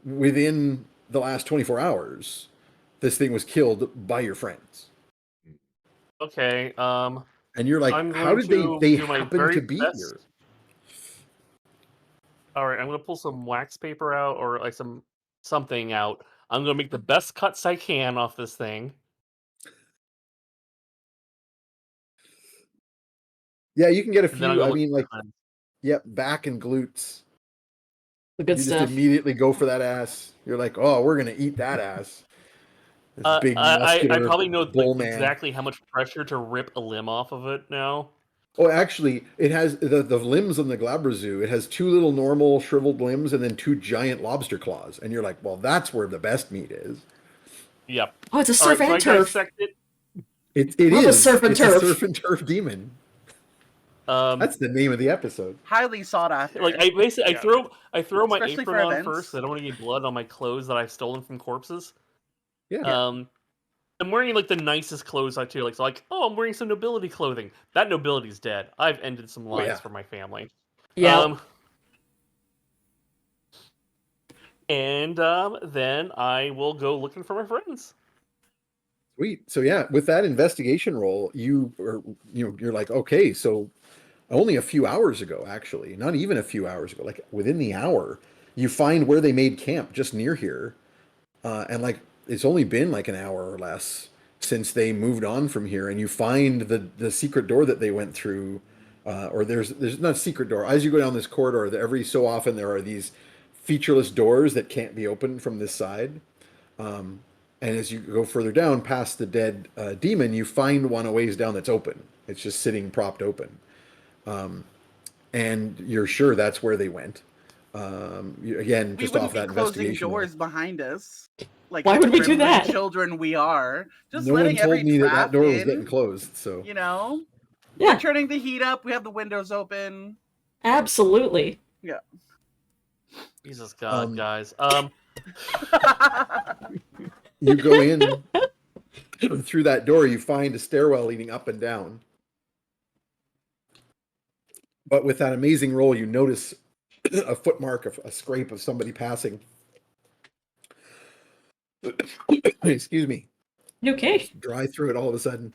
within the last 24 hours. This thing was killed by your friends, Okay, and you're like, I'm how going did to they do my happen very to be best. here? All right, I'm gonna pull some wax paper out or like something out. I'm gonna make the best cuts I can off this thing. Yeah, you can get a And then I'm few. gonna I look mean, at like, my friends. yep, back and glutes. The good You just stuff. immediately go for that ass. You're like, oh, we're gonna eat that ass. This big I muscular probably know like, bull man. exactly how much pressure to rip a limb off of it now. Oh, actually, it has the limbs on the Glabrazu. It has two little normal shriveled limbs and then two giant lobster claws. And you're like, well, that's where the best meat is. Yep. Oh, it's a All right, surf so I and turf. dissect it. It Love a is. surf and It's turf. a surf and turf demon. That's the name of the episode. Highly sought after. Like I basically Yeah. I throw my Especially apron for on events. first. I don't want to get blood on my clothes that I've stolen from corpses. Yeah. I'm wearing like the nicest clothes I too. Like so, like oh, I'm wearing some nobility clothing. That nobility's dead. I've ended some lives yeah. for my family. Yeah. And then I will go looking for my friends. Sweet. So yeah, with that investigation roll, you're like, okay, so only a few hours ago, actually, not even a few hours ago, like within the hour, you find where they made camp just near here, and like it's only been like an hour or less since they moved on from here, and you find the secret door that they went through, or there's not a secret door. As you go down this corridor, every so often there are these featureless doors that can't be opened from this side. And as you go further down past the dead demon, you find one a ways down that's open. It's just sitting propped open. And you're sure that's where they went. Again, We just wouldn't off be that closing investigation. doors behind us. Like Why the would we do privileged that? children we are. Just No one letting every told me that draft door was in, getting closed. So you know? Yeah, We're turning the heat up. We have the windows open. absolutely. Yeah. Jesus God, Um, guys. You go in through that door, you find a stairwell leading up and down. But with that amazing roll, you notice a footmark, a scrape of somebody passing. Excuse me. You okay? Dry throat all of a sudden.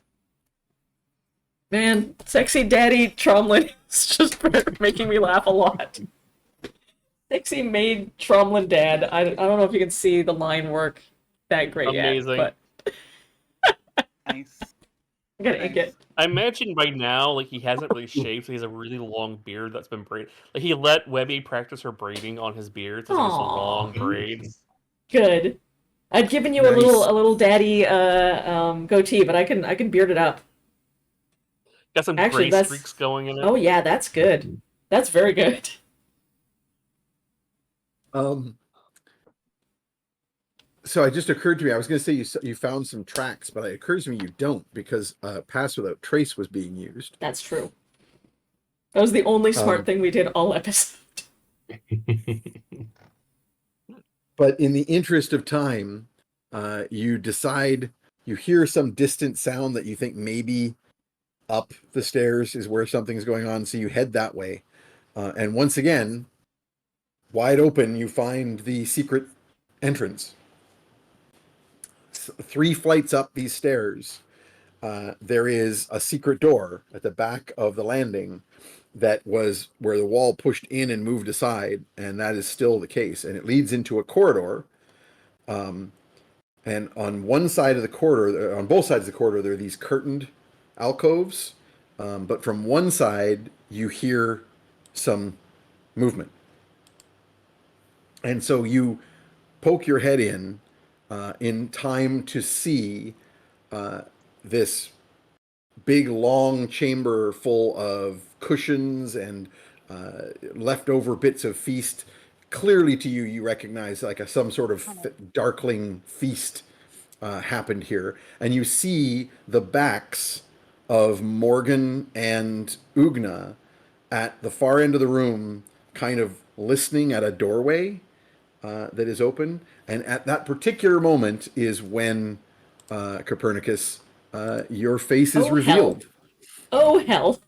Man, sexy daddy Tromlin is just making me laugh a lot. Sexy maid Tromlin dad. I don't know if you can see the line work that great Amazing. yet, but Nice. I'm gonna ink it. I imagine by now, like, he hasn't really shaved, so he has a really long beard that's been braided. Like, he let Webby practice her braiding on his beard, so there's Aw. long braids. Good. I'd given you Nice. a little daddy goatee, but I can beard it up. Got some Actually, gray that's- streaks going in it. Oh yeah, that's good. That's very good. So it just occurred to me, I was going to say you found some tracks, but it occurs to me you don't, because Pass Without Trace was being used. That's true. That was the only smart thing we did all episode. But in the interest of time, you decide, you hear some distant sound that you think maybe up the stairs is where something's going on, so you head that way. And once again, wide open, you find the secret entrance. 3 flights up these stairs, there is a secret door at the back of the landing that was where the wall pushed in and moved aside, and that is still the case. And it leads into a corridor. And on one side of the corridor, on both sides of the corridor, there are these curtained alcoves. But from one side, you hear some movement. And so you poke your head in time to see this big long chamber full of cushions and leftover bits of feast. Clearly to you, you recognize like some sort of darkling feast happened here. And you see the backs of Morgan and Ugna at the far end of the room, kind of listening at a doorway that is open. And at that particular moment is when, Copernicus, your face is Oh, revealed. Oh hell.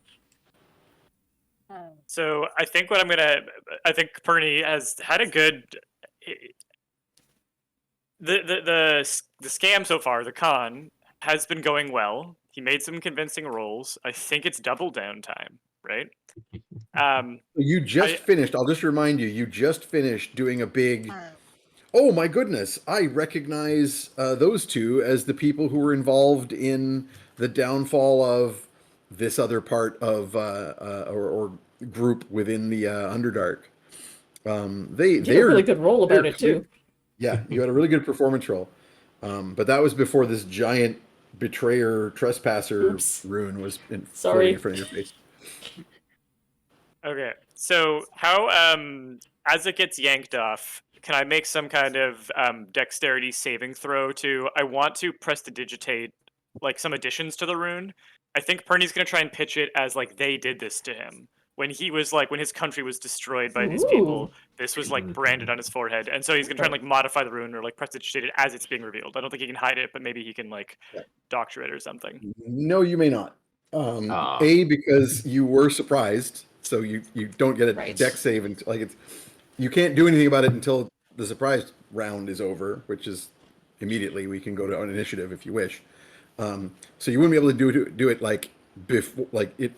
So I think I think Perny has had a good. The scam so far, the con, has been going well. He made some convincing rolls. I think it's double down time, right? You just finished, I'll just remind you, you just finished doing a big, oh my goodness, I recognize those two as the people who were involved in the downfall of this other part of, or group within the Underdark. You did a really good roll about it too. Yeah, you had a really good performance roll. But that was before this giant betrayer trespasser Oops. rune was Sorry. in front of your face. Okay, so how as it gets yanked off, can I make some kind of dexterity saving throw to? I want to prestidigitate like some additions to the rune. I think Perny's gonna try and pitch it as like they did this to him when he was like when his country was destroyed by these people. This was like branded on his forehead, and so he's gonna try and like modify the rune or like prestidigitate it as it's being revealed. I don't think he can hide it, but maybe he can like doctor it or something. No, you may not. A, because you were surprised, so you don't get a Right. deck save, and like it's, you can't do anything about it until the surprise round is over, which is immediately. We can go to an initiative if you wish. So you wouldn't be able to do it like before, like it,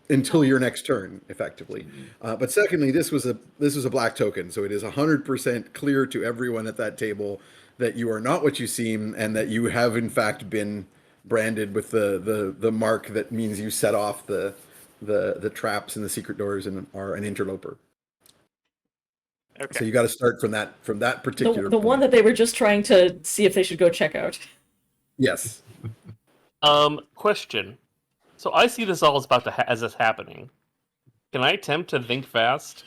until your next turn, effectively. But secondly, this was a black token, so it is 100% clear to everyone at that table that you are not what you seem, and that you have in fact been branded with the mark that means you set off the traps and the secret doors and are an interloper. Okay. So you got to start from that particular The one point. that they were just trying to see if they should go check out. Yes. Question. So I see this all as it's happening. Can I attempt to think fast?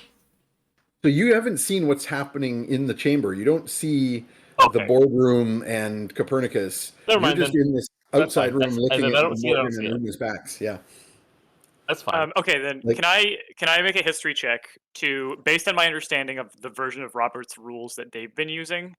So you haven't seen what's happening in the chamber. You don't see the Okay. boardroom and Copernicus. Never You're mind, just then. in this That's outside fine. room looking I at don't see it, I don't Morgan see and it. Runa's backs. Yeah. That's fine. Okay, then Like- can I make a history check based on my understanding of the version of Robert's rules that they've been using?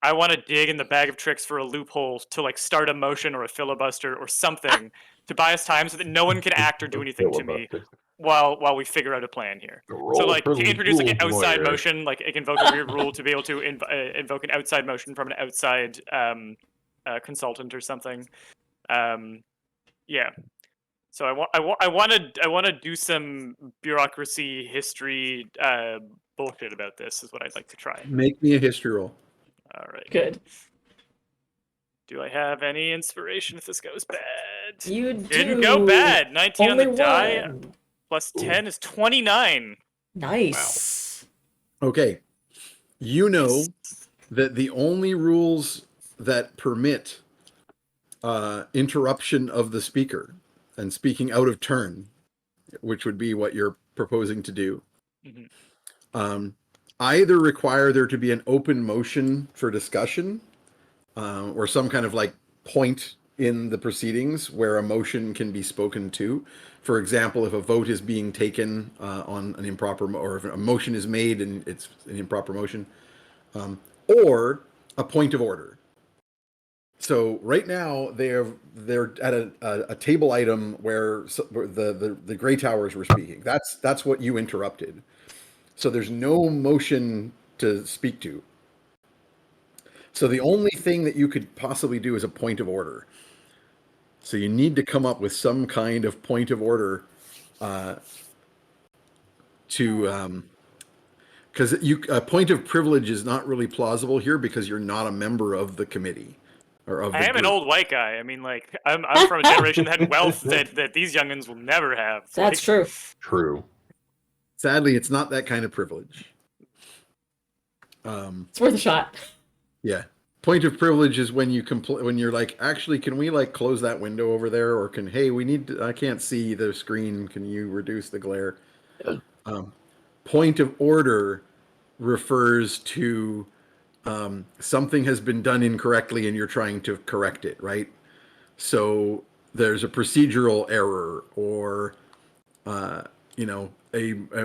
I want to dig in the bag of tricks for a loophole to like start a motion or a filibuster or something to buy us time so that no one can act or do anything to me while we figure out a plan here. So like to introduce like an outside motion, like it can invoke a weird rule to be able to invoke an outside motion from an outside consultant or something. Yeah. So I want to do some bureaucracy history bullshit about this is what I'd like to try. Make me a history roll. All right. Good. Do I have any inspiration if this goes bad? You Didn't go bad. 19 Only on the die one. plus 10 is 29. Nice. Okay. You know that the only rules that permit interruption of the speaker and speaking out of turn, which would be what you're proposing to do, either require there to be an open motion for discussion or some kind of like point in the proceedings where a motion can be spoken to. For example, if a vote is being taken on an improper, or if a motion is made and it's an improper motion, or a point of order. So right now they're at a table item where the Grey Towers were speaking. That's what you interrupted. So there's no motion to speak to. So the only thing that you could possibly do is a point of order. So you need to come up with some kind of point of order because a point of privilege is not really plausible here because you're not a member of the committee or of the I am an group. old white guy. I mean, like, I'm from a generation that had wealth that these youngins will never have. That's Like, true. True. Sadly, it's not that kind of privilege. It's worth a shot. Yeah. Point of privilege is when you when you're like, actually, can we like close that window over there, or hey, I can't see the screen. Can you reduce the glare? Point of order refers to something has been done incorrectly and you're trying to correct it, right? So there's a procedural error, or a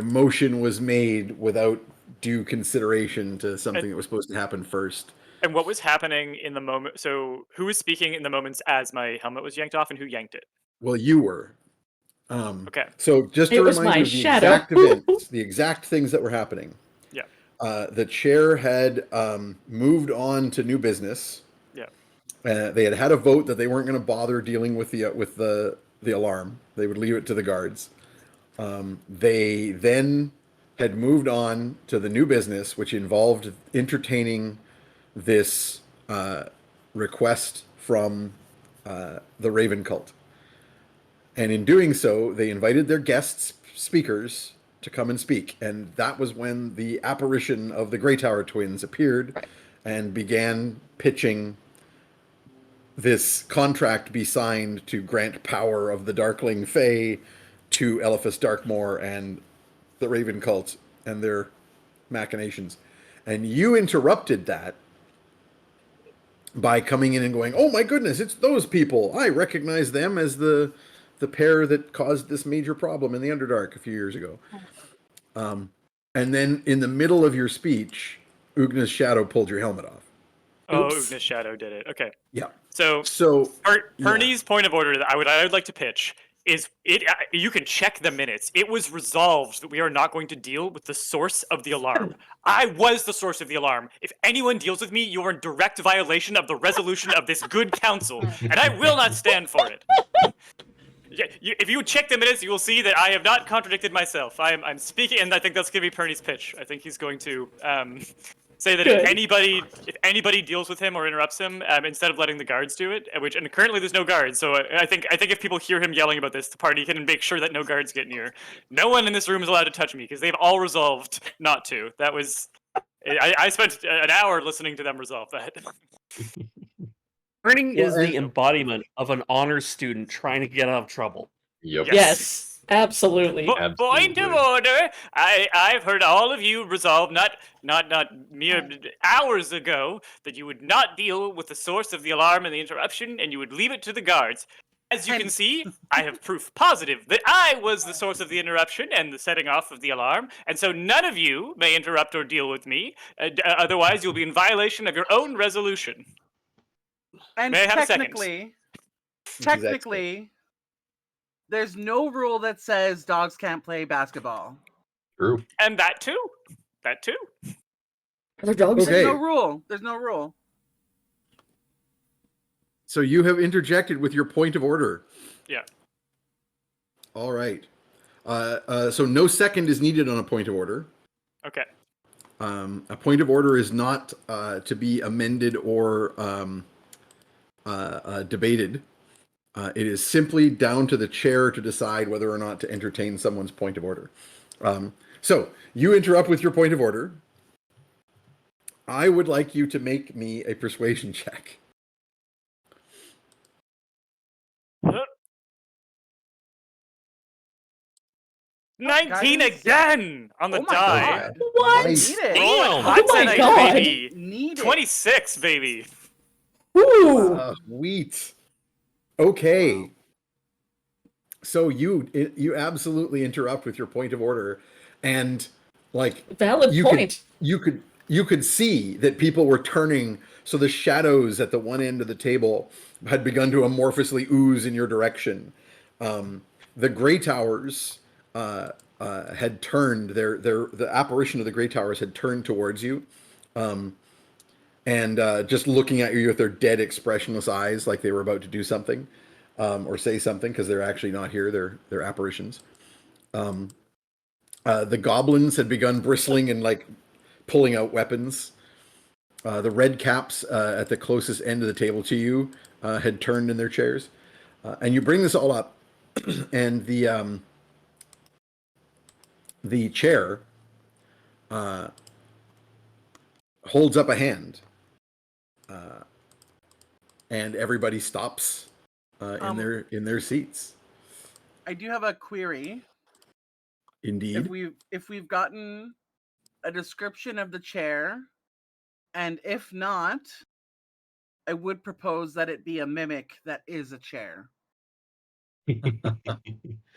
motion was made without due consideration to something that was supposed to happen first. And what was happening in the moment? So who was speaking in the moments as my helmet was yanked off, and who yanked it? Well, you were. Okay. So just It to was remind my you of the shadow. exact events, the exact things that were happening. Yeah. The chair had moved on to new business. Yeah. They had a vote that they weren't going to bother dealing with the alarm. They would leave it to the guards. They then had moved on to the new business, which involved entertaining this request from the Raven cult. And in doing so, they invited their guest speakers to come and speak. And that was when the apparition of the Grey Tower twins appeared and began pitching this contract be signed to grant power of the Darkling Fae to Eliphas Darkmoor and the Raven cult and their machinations. And you interrupted that by coming in and going, "Oh my goodness, it's those people. I recognize them as the pair that caused this major problem in the Underdark a few years ago." And then in the middle of your speech, Ugna's shadow pulled your helmet off. Oh, Oops. Ugna's shadow did it. Okay. Yeah. So So Pernie's point of order that I would like to pitch is you can check the minutes. It was resolved that we are not going to deal with the source of the alarm. I was the source of the alarm. If anyone deals with me, you are in direct violation of the resolution of this good council, and I will not stand for it. Yeah, if you check the minutes, you will see that I have not contradicted myself. I'm speaking, and I think that's going to be Pernie's pitch. I think he's going to say that Good. if anybody deals with him or interrupts him, instead of letting the guards do it, and currently there's no guards, so I think if people hear him yelling about this, the party can make sure that no guards get near. No one in this room is allowed to touch me because they've all resolved not to. That was I spent an hour listening to them resolve that. Learning Well, is and- the embodiment of an honors student trying to get out of trouble. Yep. Yes, absolutely. Point of order. I've heard all of you resolve not mere hours ago that you would not deal with the source of the alarm and the interruption, and you would leave it to the guards. As you can see, I have proof positive that I was the source of the interruption and the setting off of the alarm, and so none of you may interrupt or deal with me. Otherwise, you'll be in violation of your own resolution. And May I have a second? technically, there's no rule that says dogs can't play basketball. True. And that too. That too. Are there dogs? Okay. There's no rule. There's no rule. So you have interjected with your point of order. Yeah. All right. So no second is needed on a point of order. Okay. A point of order is not to be amended or debated. It is simply down to the chair to decide whether or not to entertain someone's point of order. So you interrupt with your point of order. I would like you to make me a persuasion check. 19 Guys. again on the Oh my die. God. What? Nice. Need it. Rolling Damn. hot Oh my tonight, God. baby. Need it. 26, baby. Ooh. Sweet. Okay. So you absolutely interrupt with your point of order, and like Valid point. you could see that people were turning. So the shadows at the one end of the table had begun to amorphously ooze in your direction. The Grey Towers had turned the apparition of the Grey Towers had turned towards you, and just looking at you with their dead, expressionless eyes, like they were about to do something or say something, because they're actually not here; they're apparitions. The goblins had begun bristling and like pulling out weapons. The red caps at the closest end of the table to you had turned in their chairs, and you bring this all up, and the chair holds up a hand, and everybody stops in their seats. I do have a query. Indeed. If we've gotten a description of the chair, and if not, I would propose that it be a mimic that is a chair.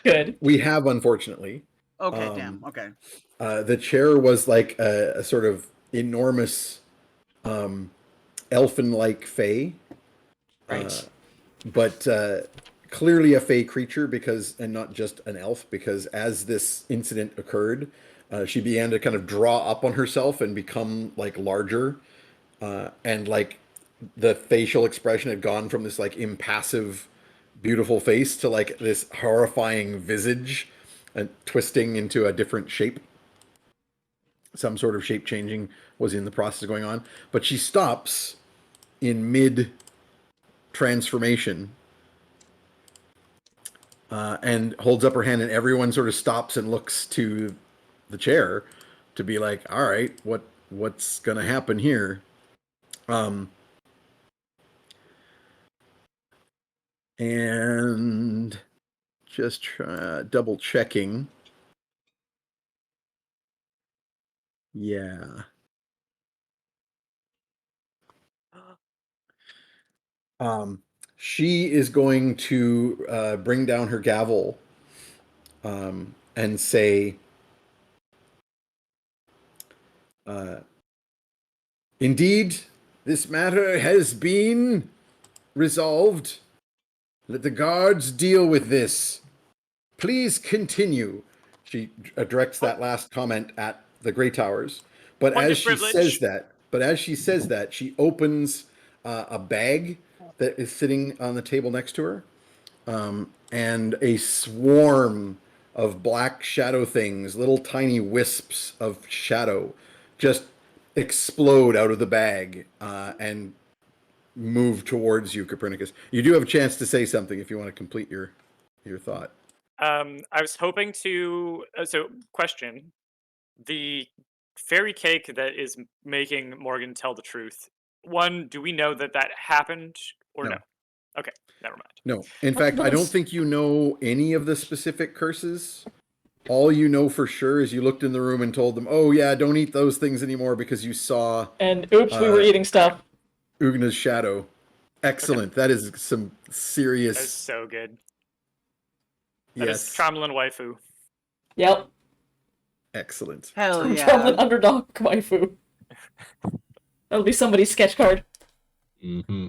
Good. We have, unfortunately. Okay, damn. Okay. The chair was like a sort of enormous elfin-like fae. Right. But clearly a fey creature, and not just an elf, because as this incident occurred, she began to kind of draw up on herself and become like larger, and like the facial expression had gone from this like impassive, beautiful face to like this horrifying visage, and twisting into a different shape. Some sort of shape changing was in the process going on, but she stops in mid transformation and holds up her hand, and everyone sort of stops and looks to the chair to be like, all right, what's gonna happen here? And just double checking. Yeah. She is going to bring down her gavel and say, indeed, this matter has been resolved. Let the guards deal with this. Please continue. She directs that last comment at the Grey Towers. But Point as of she privilege. says that, she opens a bag that is sitting on the table next to her, and a swarm of black shadow things, little tiny wisps of shadow, just explode out of the bag and move towards you, Copernicus. You do have a chance to say something if you want to complete your thought. I was hoping to. So, question: the fairy cake that is making Morgan tell the truth. One, do we know that happened or No. no? Okay, never mind. No. In fact, I don't think you know any of the specific curses. All you know for sure is you looked in the room and told them, oh yeah, don't eat those things anymore, because you saw And oops, we were eating stuff. Ugna's shadow. Excellent. That is some serious. That is so good. That is Yes. Tromlin waifu. Yep. Excellent. Hell Tromlin yeah. underdog waifu. That'll be somebody's sketch card. Mm-hmm.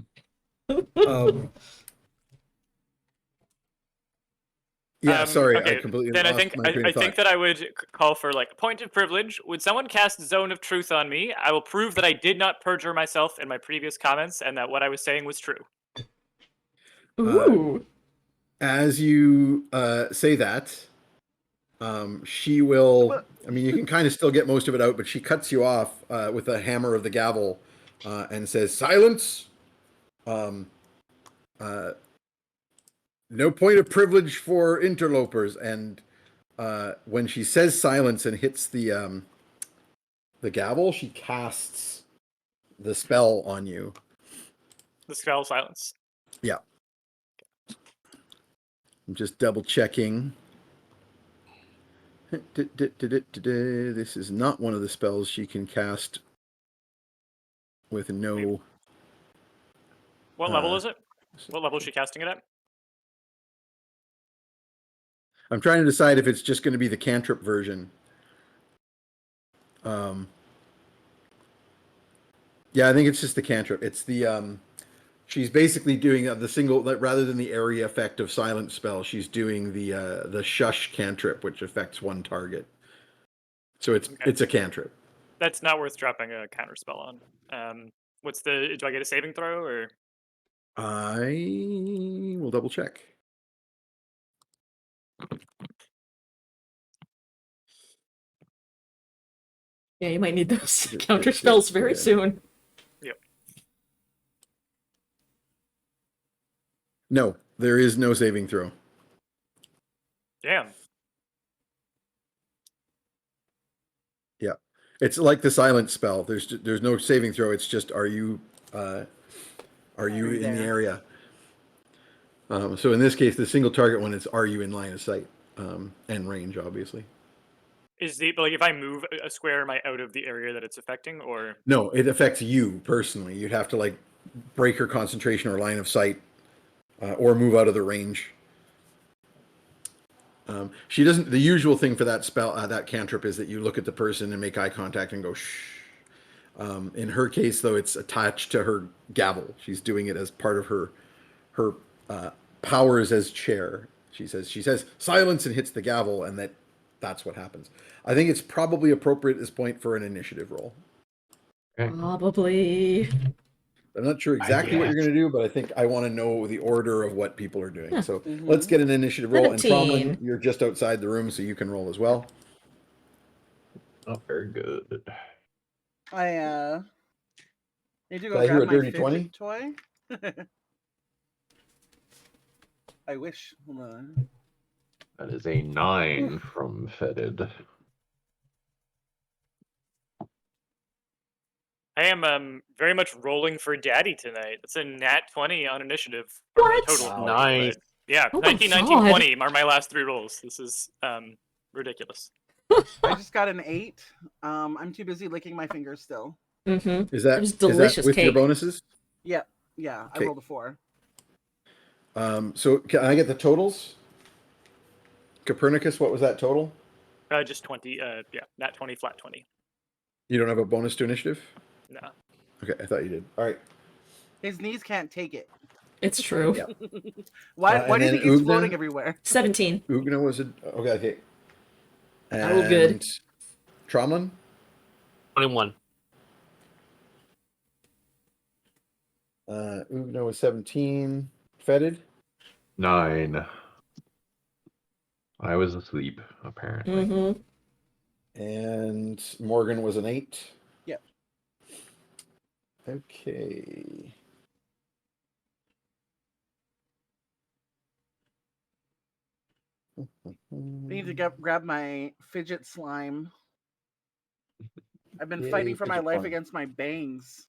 Yeah, sorry, Okay, I completely then lost I think my train I of thought. think that I would call for like point of privilege. Would someone cast Zone of Truth on me? I will prove that I did not perjure myself in my previous comments and that what I was saying was true. Ooh. As you say that, she will. I mean, you can kind of still get most of it out, but she cuts you off with a hammer of the gavel and says, "Silence! No point of privilege for interlopers." And when she says silence and hits the gavel, she casts the spell on you. The spell silence. Yeah. I'm just double checking. This is not one of the spells she can cast with no. What level is it? What level is she casting it at? I'm trying to decide if it's just going to be the cantrip version. Yeah, I think it's just the cantrip. It's the she's basically doing the single, rather than the area effect of silent spell. She's doing the shush cantrip, which affects one target. So it's a cantrip. That's not worth dropping a counter spell on. What's the? Do I get a saving throw or? I will double check. Yeah, you might need those counter spells very soon. Yep. No, there is no saving throw. Damn. Yeah, it's like the silent spell. There's no saving throw. It's just are you in the there? area? So in this case, the single target one is are you in line of sight and range, obviously. Is the but like if I move a square, am I out of the area that it's affecting, or? No, it affects you personally. You'd have to like break her concentration or line of sight, or move out of the range. She doesn't. The usual thing for that spell, that cantrip, is that you look at the person and make eye contact and go shh. In her case, though, it's attached to her gavel. She's doing it as part of her powers as chair. She says silence and hits the gavel, and that's what happens. I think it's probably appropriate at this point for an initiative roll. Okay. Probably. I'm not sure exactly what you're going to do, but I think I want to know the order of what people are doing. So let's get an initiative roll. 17. And Tromlin, you're just outside the room, so you can roll as well. Not very good. I need to go Did I hear grab a my dirty fidget 20? toy. I wish. Hold on. That is a 9 from Fetid. I am very much rolling for daddy tonight. It's a nat 20 on initiative. For my What? total. Wow. Nice. But yeah, Oh my 19, God. 19, 20 are my last 3 rolls. This is ridiculous. I just got an 8. I'm too busy licking my fingers still. Mm-hmm. Is that It was is that delicious with your cake. bonuses? Yeah, I Okay. rolled a 4. So can I get the totals? Copernicus, what was that total? Just 20. Yeah, nat 20, flat 20. You don't have a bonus to initiative? No. Okay, I thought you did. All right. His knees can't take it. It's true. Yeah. Why And do you then think he's Ugna? floating everywhere? 17. Ugna was okay. Oh, good. And Tromlin? 21. Ugna was 17. Fetid? 9. I was asleep, apparently. Mm-hmm. And Morgan was an 8. Yep. Okay. I need to grab my fidget slime. I've been Yay, fighting for my fidget life slime. against my bangs.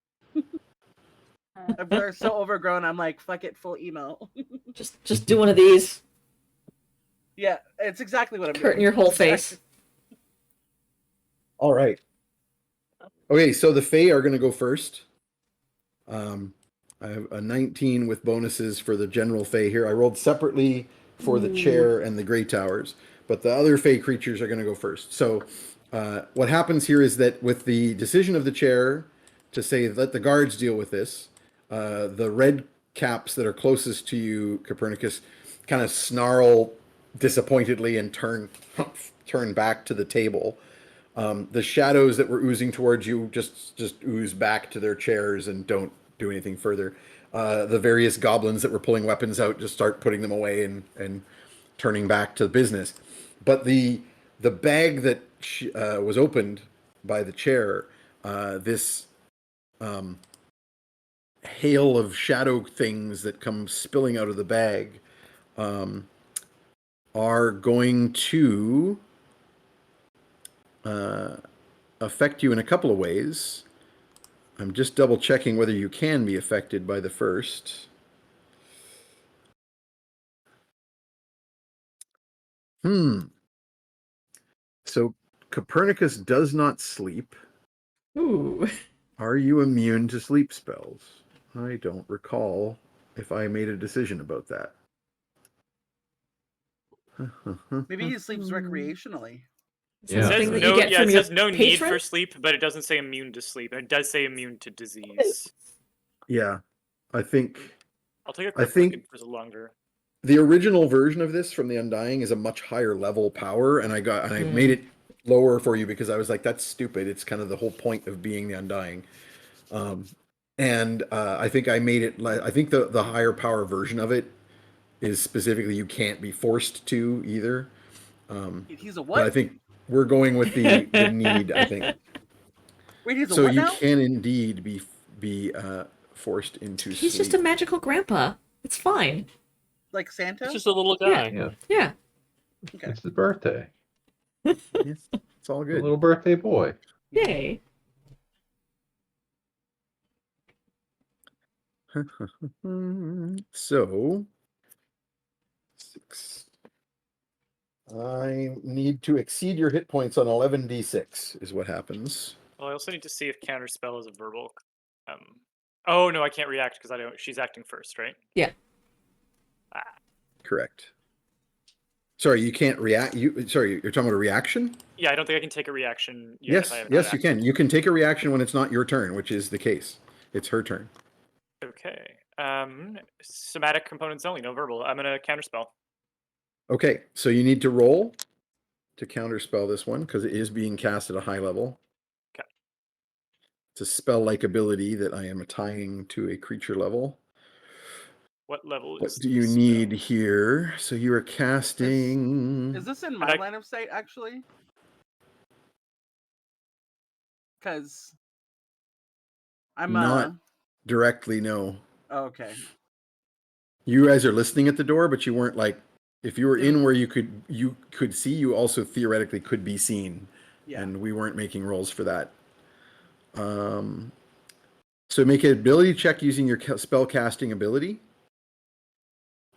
They're so overgrown. I'm like, fuck it, full emo. Just do one of these. Yeah, it's exactly what I'm Curtain doing. your whole It's exact- face. All right. Okay, so the Fae are going to go first. I have a 19 with bonuses for the general Fey here. I rolled separately for the chair and the Grey Towers, but the other Fey creatures are going to go first. So what happens here is that with the decision of the chair to say, let the guards deal with this, the red caps that are closest to you, Copernicus, kind of snarl disappointedly and turn back to the table. The shadows that were oozing towards you just ooze back to their chairs and don't do anything further. The various goblins that were pulling weapons out just start putting them away and turning back to business. But the bag that was opened by the chair, this hail of shadow things that come spilling out of the bag, are going to affect you in a couple of ways. I'm just double checking whether you can be affected by the first. So Copernicus does not sleep. Ooh. Are you immune to sleep spells? I don't recall if I made a decision about that. Maybe he sleeps recreationally. Is that something that no, you get from it your says no need patron? for sleep, but it doesn't say immune to sleep. It does say immune to disease. Yeah, I think I'll take a quick think- look for longer. the original version of this from the Undying is a much higher level power, and I made it lower for you because I was like, that's stupid. It's kind of the whole point of being the Undying. I think I made it. I think the higher power version of it is specifically you can't be forced to either. He's a But what? I think we're going with the need. I think Wait, he's a so. what You now? can indeed be forced into He's sleep. just a magical grandpa. It's fine. Like Santa? It's just a little guy. Yeah, Yeah. Okay. it's his birthday. Yes, it's all A good. little birthday boy. Yay. So 6. I need to exceed your hit points on 11d6 is what happens. Well, I also need to see if counterspell is a verbal. Oh no, I can't react because I don't. She's acting first, right? Yeah. Correct. Sorry, you can't react. Sorry, you're talking about a reaction? Yeah, I don't think I can take a reaction. Yet if I Yes, have yes, not you can. acted. You can take a reaction when it's not your turn, which is the case. It's her turn. Okay. Somatic components only, no verbal. I'm gonna counterspell. Okay, so you need to roll to counterspell this one because it is being cast at a high level. Okay. It's a spell-like ability that I am tying to a creature level. What level What is do the you spell? need here? So you are casting. Is this in my line of sight, actually? Because I'm Not directly, no. oh, okay. You guys are listening at the door, but you weren't like. If you were Didn't- in where you could see, you also theoretically could be seen, Yeah. and we weren't making rolls for that. So make an ability check using your spell casting ability.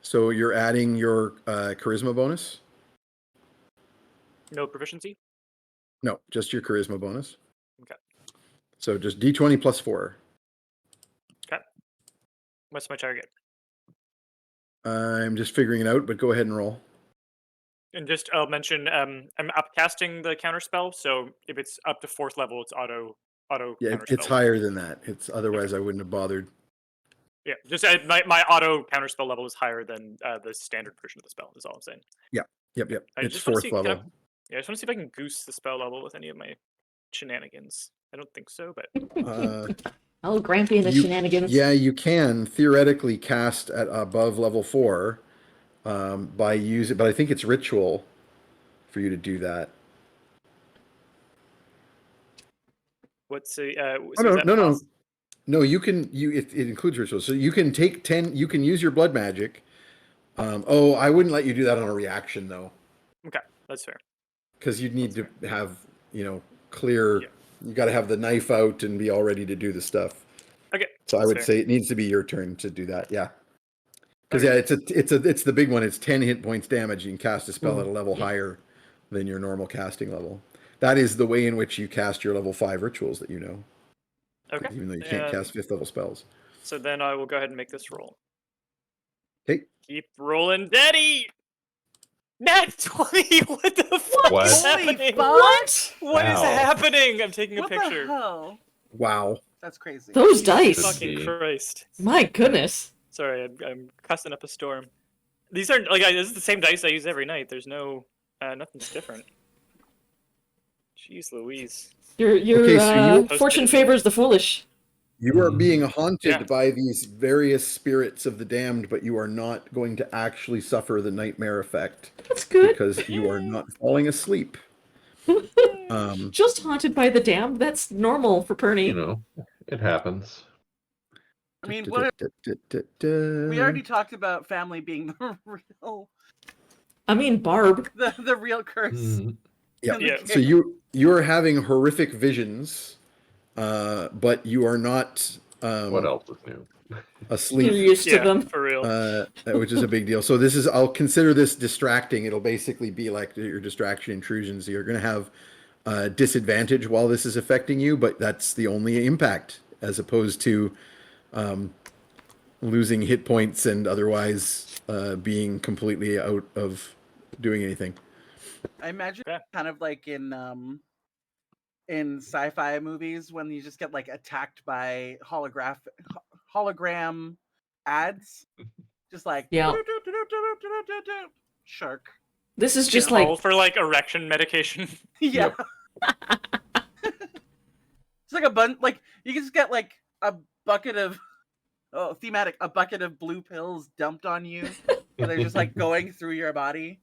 So you're adding your charisma bonus. No proficiency. No, just your charisma bonus. Okay. So just d20 plus 4. Okay. What's my target? I'm just figuring it out, but go ahead and roll. And just I'll mention I'm upcasting the counterspell, so if it's up to 4th level, it's auto Yeah, counterspell. it's higher than that. It's otherwise I wouldn't have bothered. Yeah, just my auto counterspell level is higher than the standard version of the spell. Is all I'm saying. Yep. I It's just wanna 4th see, can I- level. Yeah, I just want to see if I can goose the spell level with any of my shenanigans. I don't think so, but Oh, Grampy and the shenanigans. Yeah, you can theoretically cast at above level 4 by using, but I think it's ritual for you to do that. what's the Oh, so is that no. poss- No, you can. It includes ritual, so you can take 10. You can use your blood magic. I wouldn't let you do that on a reaction though, Okay, that's fair. because you'd need to have clear. Yeah. You got to have the knife out and be all ready to do the stuff. Okay. So I that's would fair. say it needs to be your turn to do that. Yeah. Because Okay. it's the big one. It's 10 hit points damage. You can cast a spell at a level yeah. higher than your normal casting level. That is the way in which you cast your level 5 rituals that you know. Okay. Even though you can't cast 5th level spells. So then I will go ahead and make this roll. Okay. Keep rolling, Daddy. Nat 20. What the fuck What? is Holy happening? fuck! What? What is Wow. happening? I'm taking a What the picture. hell? Wow. That's crazy. Those Jesus dice. Fucking See. Christ. My goodness. Sorry, I'm cussing up a storm. These are like this is the same dice I use every night. There's no nothing's different. Jeez Louise. Your Okay, so you- fortune favors the foolish. You are being haunted Yeah. by these various spirits of the damned, but you are not going to actually suffer the nightmare effect That's good. because you are not falling asleep. Just haunted by the damned. That's normal for Perny. You know, it happens. I mean, what we already talked about family being the real I mean, Barb. the real curse. Mhm. Yeah. in the Yeah. game. So you're having horrific visions, but you are not What else is new? You're asleep, used to Yeah, them. for real. which is a big deal. So I'll consider this distracting. It'll basically be like your distraction intrusions. You're going to have disadvantage while this is affecting you, but that's the only impact, as opposed to losing hit points and otherwise being completely out of doing anything. I imagine Okay. kind of like in sci-fi movies when you just get like attacked by hologram ads, just like Yeah. shark. This is You just can like roll for like erection medication. Yeah. It's like a bunch. Like you can just get like a bucket of thematic, a bucket of blue pills dumped on you, and they're just like going through your body.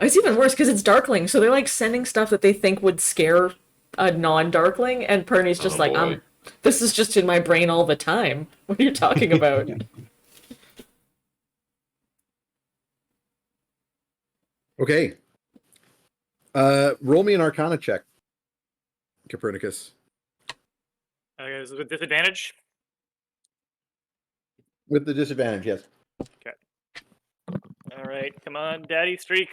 it's even worse because it's Darkling, so they're like sending stuff that they think would scare a non-Darkling, and Perny's just Oh, like, boy. this is just in my brain all the time. What are you talking about? Okay. Roll me an Arcana check, Copernicus. Okay, is it with disadvantage? With the disadvantage, yes. All right, come on, Daddy streak.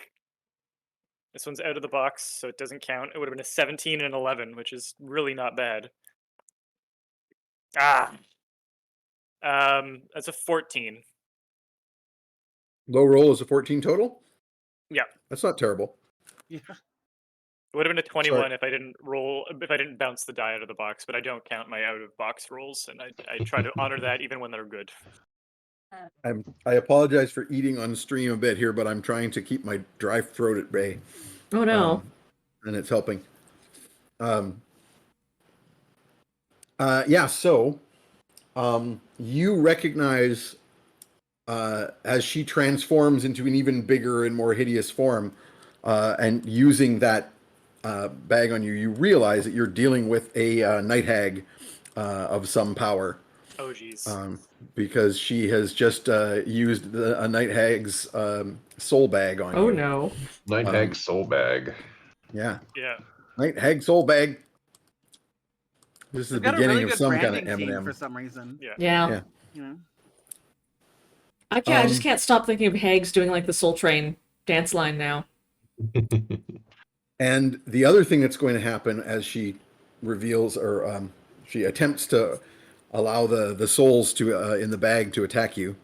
This one's out of the box, so it doesn't count. It would have been a 17 and an 11, which is really not bad. That's a 14. Low roll is a 14 total? Yeah. That's not terrible. Yeah. It would have been a 21 if I didn't bounce the die out of the box, but I don't count my out of box rolls, and I try to honor that even when they're good. I apologize for eating on stream a bit here, but I'm trying to keep my dry throat at bay. Oh no. And it's helping. Yeah, so you recognize as she transforms into an even bigger and more hideous form, and using that bag on you, you realize that you're dealing with a night hag of some power. Oh geez. Because she has just used a night hag's soul bag on you. Oh no. Night Hag Soul Bag. Yeah. Yeah. Night hag soul bag. This is They've the got a beginning really of good some kind of branding theme for M&M. some reason. Yeah. Yeah. Yeah. You know? I just can't stop thinking of Hags doing like the Soul Train dance line now. And the other thing that's going to happen as she reveals or she attempts to allow the souls to in the bag to attack you,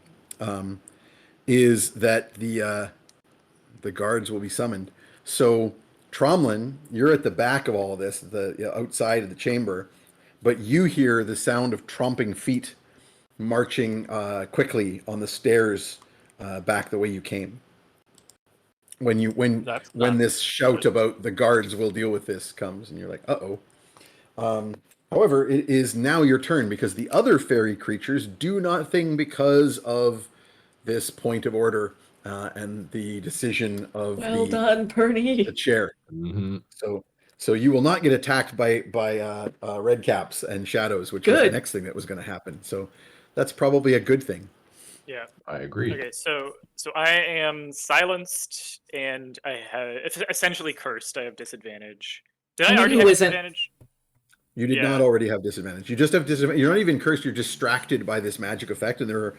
is that the guards will be summoned. So Tromlin, you're at the back of all of this, the outside of the chamber, but you hear the sound of tromping feet marching quickly on the stairs back the way you came. When That's not this shout about the guards will deal with this comes, and you're like, uh-oh. However, it is now your turn because the other fairy creatures do nothing because of this point of order and the decision of Well done, Perny. the chair. Mm-hmm. So you will not get attacked by red caps and shadows, which was the Good. next thing that was going to happen. So that's probably a good thing. Yeah. I agree. Okay, so I am silenced and I have essentially cursed. I have disadvantage. Did I And already who have isn't? disadvantage? You did Yeah. not already have disadvantage. You just have disadvantage. You're not even cursed. You're distracted by this magic effect, and there are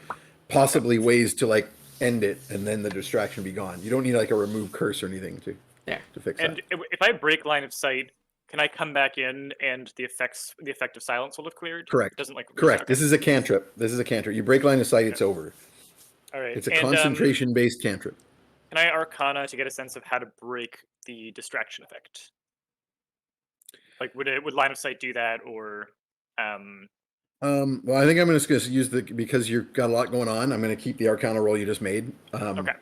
possibly ways to like end it, and then the distraction be gone. You don't need like a remove curse or anything to There. fix And that. if I break line of sight, can I come back in and the effect of silence will have cleared? Correct. It doesn't like Correct. Okay. This is a cantrip. This is a cantrip. You break line of sight, it's over. All right. It's a And, concentration-based cantrip. can I Arcana to get a sense of how to break the distraction effect? Like, would line of sight do that, or Well, I think I'm just going to use because you've got a lot going on. I'm going to keep the Arcana roll you just made. okay.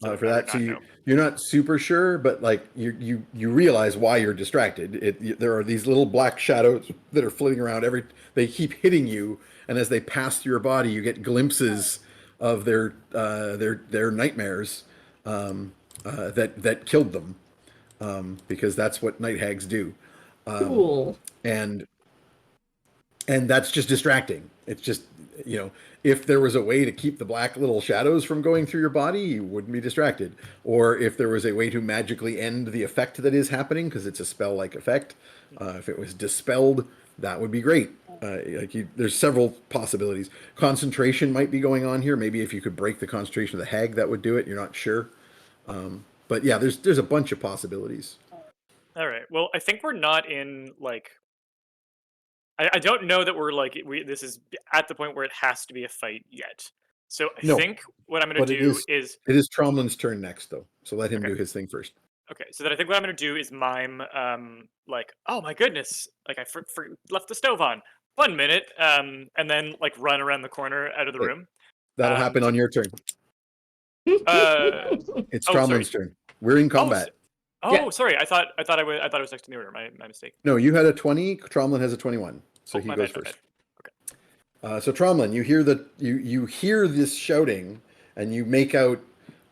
For that, so you're not super sure, but like you realize why you're distracted. There are these little black shadows that are flitting around. They keep hitting you, and as they pass through your body, you get glimpses of their nightmares that killed them, because that's what night hags do. Cool. And that's just distracting. It's just, if there was a way to keep the black little shadows from going through your body, you wouldn't be distracted. Or if there was a way to magically end the effect that is happening, because it's a spell-like effect, if it was dispelled, that would be great. There's several possibilities. Concentration might be going on here. Maybe if you could break the concentration of the hag, that would do it. You're not sure. But yeah, there's a bunch of possibilities. All right. Well, I think we're not in like. I don't know that we're like this is at the point where it has to be a fight yet. So I No, think what I'm going to do is it is Tromlin's turn next, though. So let him Okay. do his thing first. okay. So then I think what I'm going to do is mime like, oh my goodness, like I left the stove on. 1 minute, and then like run around the corner out of the Okay. room. That'll happen on your turn. It's Oh, Tromlin's turn. We're in combat. Sorry. I thought I was next in the order. My mistake. No, you had a 20. Tromlin has a 21, so he my goes bad, my first. bad. So Tromlin, you hear this shouting, and you make out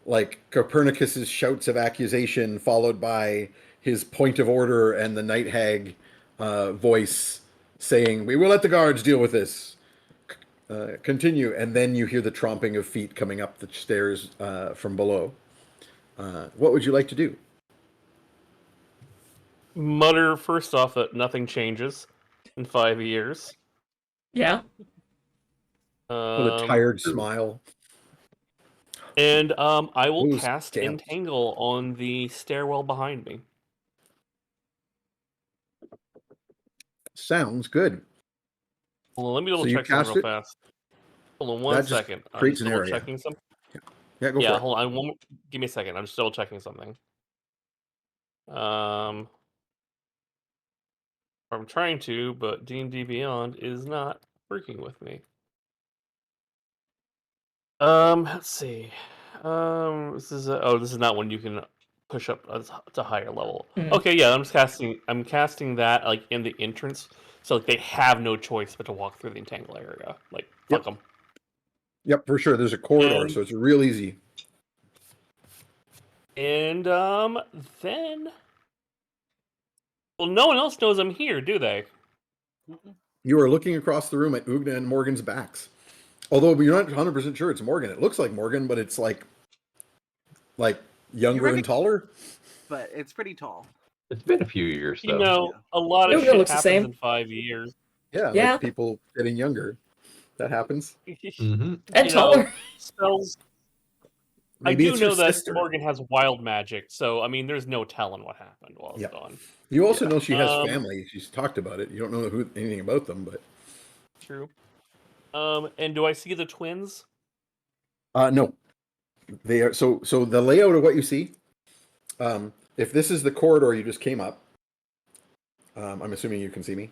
like Copernicus's shouts of accusation, followed by his point of order and the night hag voice saying, "We will let the guards deal with this. Continue." And then you hear the tromping of feet coming up the stairs from below. What would you like to do? Mutter first off that nothing changes in 5 years. Yeah. With a tired smile. And I will Those cast stamps. Entangle on the stairwell behind me. Sounds good. Hold on, let me double So you check something cast real it? fast. Hold on one That just second. I'm creates just an double area. checking something. Yeah, go for it. Hold on. Give me a second. I'm just double checking something. I'm trying to, but D&D Beyond is not working with me. Let's see. This is not one you can push up to higher level. Okay, yeah, I'm casting that like in the entrance, so like they have no choice but to walk through the entangle area. Like fuck them. Yep, for sure. There's a corridor, And- so it's real easy. And then, well, no one else knows I'm here, do they? You are looking across the room at Ugna and Morgan's backs. Although you're not 100% sure it's Morgan. It looks like Morgan, but it's like younger and taller. But it's pretty tall. It's been a few years, though. You know, Yeah. a lot of It shit looks the happens same. in 5 years. Yeah, Yeah. like people getting younger. That happens. Mm-hmm. And taller. Spells. Maybe I it's do know your that sister. Morgan has wild magic, so I mean, there's no telling what happened while it's Yeah. gone. You also know she has Um, family. She's talked about it. You don't know anything about them, but True. And do I see the twins? no, they are. So the layout of what you see. If this is the corridor you just came up, I'm assuming you can see me.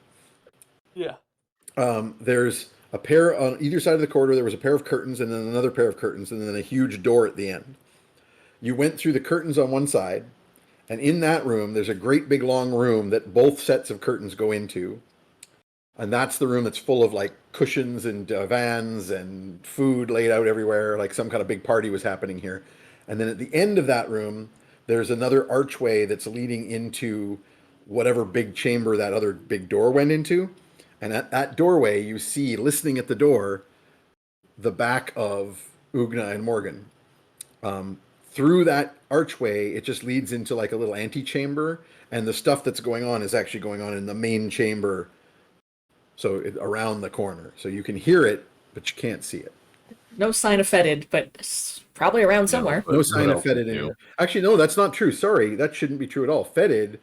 Yeah. There's a pair on either side of the corridor. There was a pair of curtains, and then another pair of curtains, and then a huge door at the end. You went through the curtains on one side, and in that room, there's a great big long room that both sets of curtains go into. And that's the room that's full of like cushions and divans and food laid out everywhere, like some kind of big party was happening here. And then at the end of that room, there's another archway that's leading into whatever big chamber that other big door went into. And at that doorway, you see, listening at the door, the back of Ugna and Morgan. Through that archway, it just leads into like a little antechamber, and the stuff that's going on is actually going on in the main chamber. So around the corner, so you can hear it, but you can't see it. No sign of fetid, but it's probably around somewhere. No sign of fetid anywhere. Actually, no, that's not true. Sorry, that shouldn't be true at all. Fetid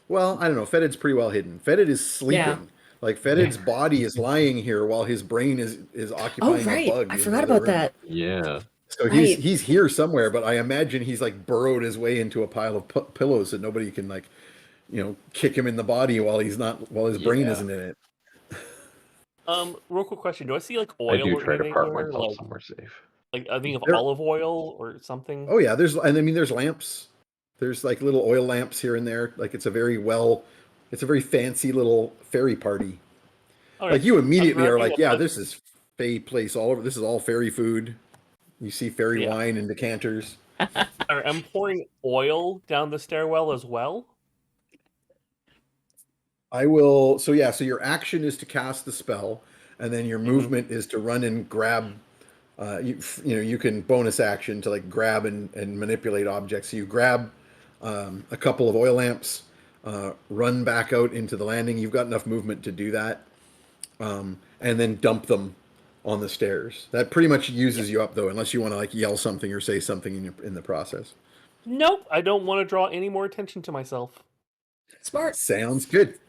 Well, I don't know. Fetid's pretty well hidden. Fetid is sleeping. Like Fetid's body is lying here while his brain is Oh, occupying a right. bug. I in forgot the other about room. that. Yeah. So Right. he's here somewhere, but I imagine he's like burrowed his way into a pile of pillows so nobody can like, kick him in the body while his brain Yeah. isn't in it. Real quick question: do I see like I oil do or try to anything park there? myself somewhere safe. Like I think of There- olive oil or something. Oh yeah, there's lamps. There's like little oil lamps here and there. Like it's a very fancy little fairy party. Okay. Like you immediately are grabbing like, a yeah, bunch- this is Fey place all over. This is all fairy food. You see fairy Yeah. wine in decanters. Alright, I'm pouring oil down the stairwell as well. I will. So yeah. So your action is to cast the spell, and then your movement is to run and grab. You can bonus action to like grab and manipulate objects. So you grab a couple of oil lamps, run back out into the landing. You've got enough movement to do that, and then dump them on the stairs. That pretty much uses you up though, unless you want to like yell something or say something in the process. Nope, I don't want to draw any more attention to myself. Smart. Sounds good.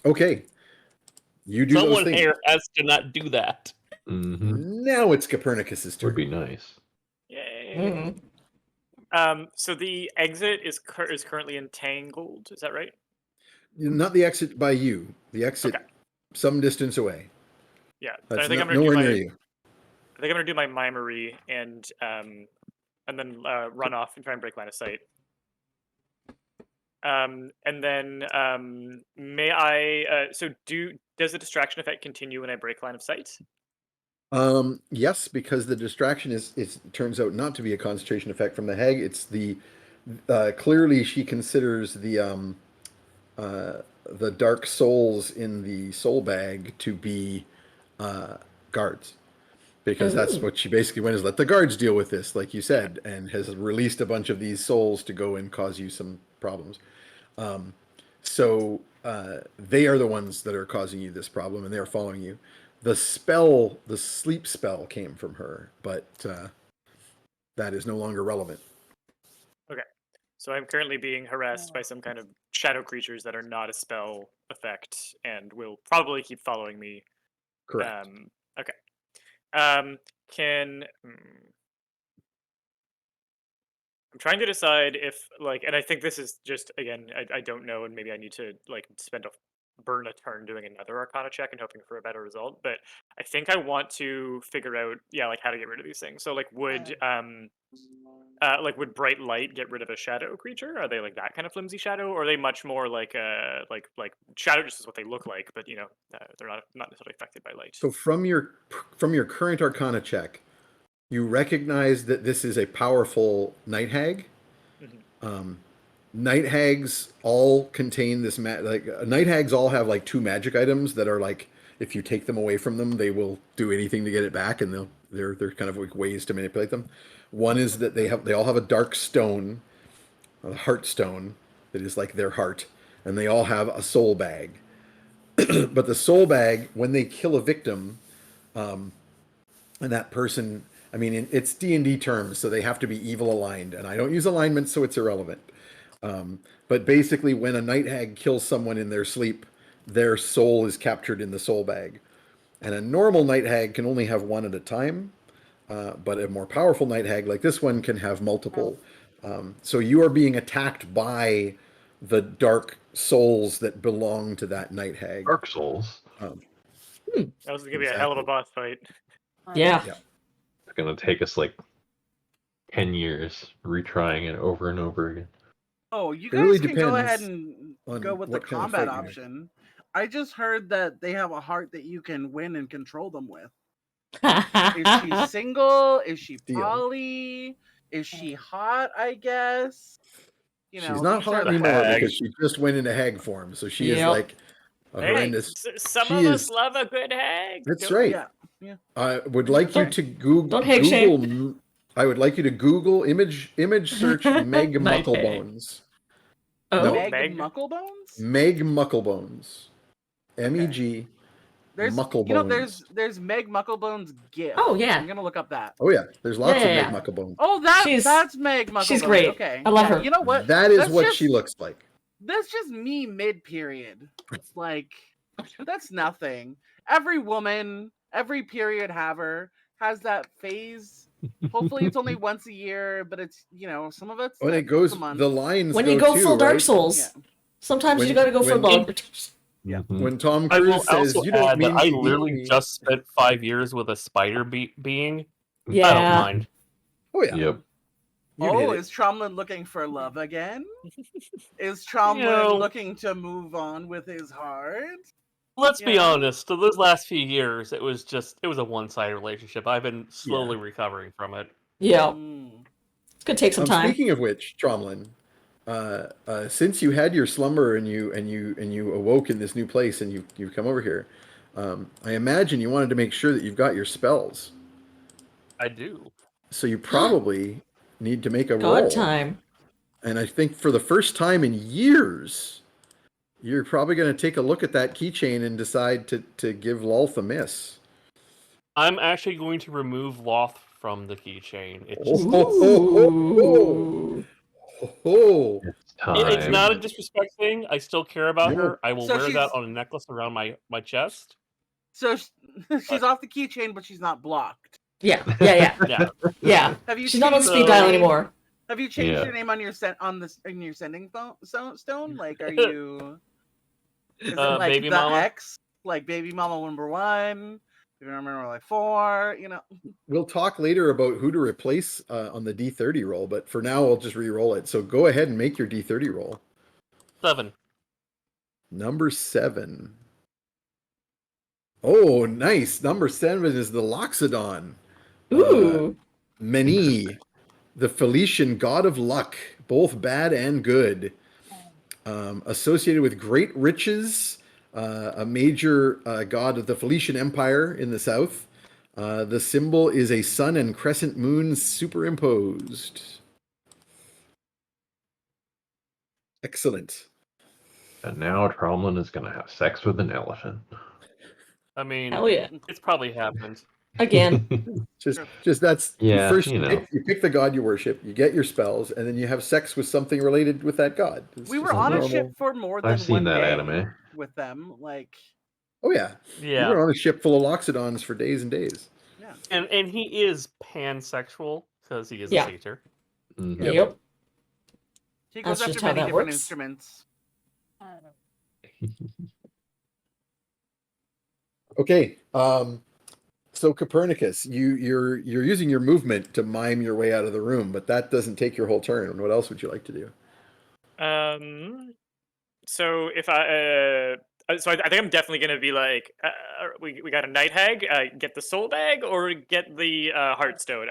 Okay, you do Someone those things. here has to not do that. Mm-hmm. Now it's Copernicus's turn. Would be nice. Yay. So the exit is currently entangled. Is that right? Not the exit by you. The exit Okay. some distance away. Yeah. That's I think I'm gonna nowhere do near my. you. I think I'm gonna do my mimery and then run off and try and break line of sight. And then may I? Does the distraction effect continue when I break line of sight? Yes, because the distraction is turns out not to be a concentration effect from the hag. It's the clearly she considers the dark souls in the soul bag to be guards, because that's Ooh. what she basically went is let the guards deal with this, like you said, and has released a bunch of these souls to go and cause you some problems. So they are the ones that are causing you this problem, and they are following you. The sleep spell came from her, but that is no longer relevant. Okay. So I'm currently being harassed by some kind of shadow creatures that are not a spell effect and will probably keep following me. Correct. Okay. I'm trying to decide if and I think this is just again I don't know, and maybe I need to burn a turn doing another Arcana check and hoping for a better result. But I think I want to figure out how to get rid of these things. So would bright light get rid of a shadow creature? Are they like that kind of flimsy shadow, or are they much more like shadow just is what they look like, but they're not necessarily affected by light. So from your current Arcana check, you recognize that this is a powerful night hag. Mhm. Night hags all contain this night hags all have like two magic items that are like if you take them away from them, they will do anything to get it back, and they're kind of like ways to manipulate them. One is that they all have a dark stone, a heart stone that is like their heart, and they all have a soul bag. But the soul bag, when they kill a victim, and that person, I mean, it's D&D terms, so they have to be evil aligned, and I don't use alignment, so it's irrelevant. But basically, when a night hag kills someone in their sleep, their soul is captured in the soul bag. And a normal night hag can only have one at a time, but a more powerful night hag like this one can have multiple. So you are being attacked by the dark souls that belong to that night hag. Dark Souls. That was gonna be a hell of a boss fight. Yeah. It's gonna take us like 10 years retrying it over and over again. Oh, you It guys really can go ahead depends and go on with the what kind of combat fight you do. option. I just heard that they have a heart that you can win and control them with. Is she single? Is she Deal. poly? Is she hot? I guess. She's not hot anymore hag. because she just went into hag form, so she is Yep. like a Hey, horrendous. some she of us is- love a good hag. That's don't right. Yeah. I would like you to Google. Don't hag shame. I would like you to Google image search Meg Night hag. Mucklebones. Oh. No. Meg Meg? Mucklebones? Meg Mucklebones. MEG. There's Mucklebones. there's Meg Mucklebones GIF. Oh, yeah. I'm gonna look up that. Oh yeah, there's lots Yeah. of Meg Mucklebones. Oh, She's- that's Meg Mucklebones. she's great. Okay. I love Yeah, her. You know what? That is That's what just- she looks like. That's just me mid-period. It's like, that's nothing. Every woman, every period haver has that phase. Hopefully it's only once a year, but it's, some of it's When it once goes, a month. the lines When go you go too, full Dark right? Souls, Yeah. sometimes When- you gotta go for when- longer. Yeah. Mhm. When Tom I will Cruise says, also "You don't add that mean I to eat literally me." just spent 5 years with a spider being. I don't Yeah. mind. Oh yeah. Yep. You'd hit it. Is Tromlin looking for love again? Is Tromlin know- looking to move on with his heart? Let's be Yeah. honest. So those last few years, it was a one-sided relationship. I've been slowly recovering from it. Yeah. Mm. It's gonna take some time. Speaking of which, Tromlin, since you had your slumber and you awoke in this new place and you've come over here, I imagine you wanted to make sure that you've got your spells. I do. So you probably need to make a God roll. time. And I think for the first time in years, you're probably going to take a look at that keychain and decide to give Lolth a miss. I'm actually going to remove Loth from the keychain. It's Oh, just Ooh. oh, It's time. it's not a disrespect thing. I still care about No. her. I will So wear that she's- on a necklace around my chest. So she's off the keychain, but she's not blocked. Yeah. Yeah. Yeah. Have you She's not on changed speed your dial name- anymore. Have you changed Yeah. your name on your in your sending stone? Like, are you? Is it like Baby the Mama? X? Like baby mama number 1? Baby mama number like 4? We'll talk later about who to replace on the D30 roll, but for now, I'll just re-roll it. So go ahead and make your D30 roll. 7. Number 7. Oh, nice. Number 7 is the Loxodon. Ooh. Meni, the Felician god of luck, both bad and good. Associated with great riches, a major god of the Felician Empire in the south. The symbol is a sun and crescent moon superimposed. Excellent. And now Tromlin is going to have sex with an elephant. I mean, Hell yeah. it's probably happened. Again. Just that's Yeah, first you know. you pick the god you worship, you get your spells, and then you have sex with something related with that god. It's We just were on a normal. ship for more than I've seen one that day anime. with them. Like, Oh yeah. You Yeah. were on a ship full of Loxodons for days and days. yeah. And he is pansexual because he is Yeah. a satyr. Mhm. Yep. He goes That's just after how many that different works. instruments. Okay. So Copernicus, you're using your movement to mime your way out of the room, but that doesn't take your whole turn. What else would you like to do? So if I think I'm definitely gonna be like, we got a night hag, get the soul bag or get the heartstone.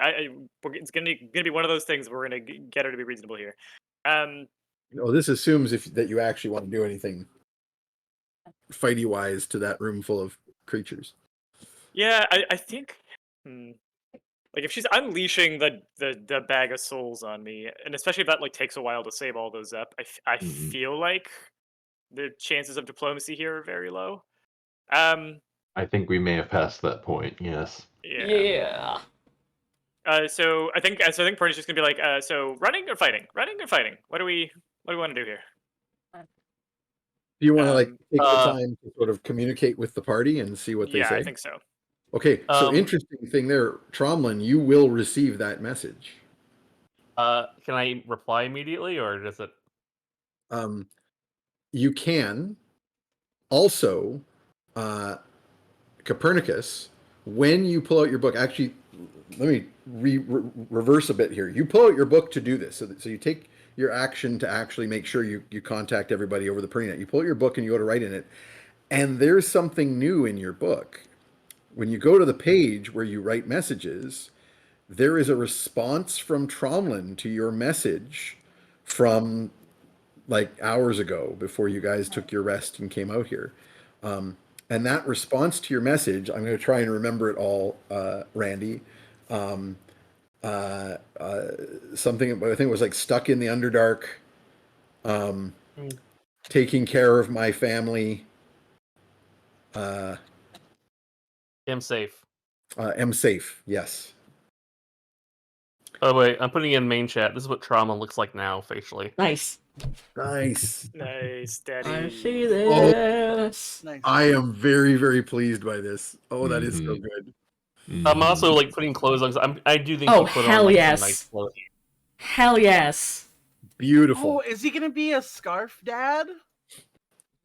It's gonna be one of those things. We're gonna get her to be reasonable here. This assumes that you actually want to do anything fighty wise to that room full of creatures. Yeah, I think. Like if she's unleashing the bag of souls on me, and especially if that like takes a while to save all those up, I Mhm. feel like the chances of diplomacy here are very low. I think we may have passed that point, yes. Yeah. So I think Pern's just gonna be like, so running or fighting? Running or fighting? What do we want to do here? Do you want to take the Uh, time to sort of communicate with the party and see what they Yeah, say? I think so. Okay, so Um, interesting thing there, Tromlin, you will receive that message. Can I reply immediately or does it? You can also, Copernicus, when you pull out your book, actually, let me reverse a bit here. You pull out your book to do this. So you take your action to actually make sure you contact everybody over the Perinet. You pull out your book and you go to write in it. And there's something new in your book. When you go to the page where you write messages, there is a response from Tromlin to your message from like hours ago before you guys took your rest and came out here. And that response to your message, I'm going to try and remember it all, Randy. Something I think it was like stuck in the Underdark, taking care of my family. I'm safe. Am safe. Yes. Oh wait, I'm putting in main chat. This is what trauma looks like now facially. Nice. Nice. Nice, Daddy. I see this. Nice. I am very, very pleased by this. Oh, that is so Mhm. good. I'm also like putting clothes on. 'Cause I do think Oh, he put on hell like some yes. nice clothes. Hell yes. Beautiful. Oh, is he gonna be a scarf dad? A dad that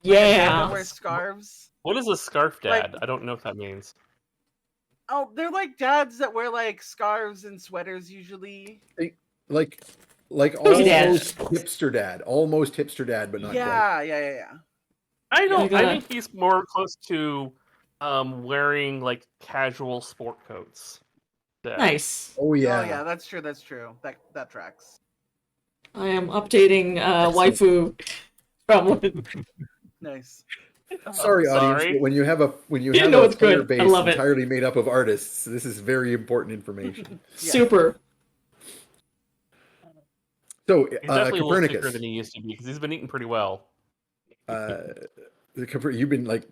Yeah. wears scarves? What is a scarf Like- dad? I don't know what that means. Oh, they're like dads that wear like scarves and sweaters usually. Like Cozy dad. almost hipster dad. Almost hipster dad, but not quite. Yeah. I don't. gotta- I think he's more close to wearing like casual sport coats. Dad. Nice. Oh yeah. Oh yeah, that's true. That tracks. I am updating waifu Tromlin. Nice. Sorry, audience, Sorry. but when you have a know it's player good. I base love it. entirely made up of artists, this is very important information. Super. So, He's definitely a little thicker Copernicus, than he used to be because he's been eating pretty well. you've been like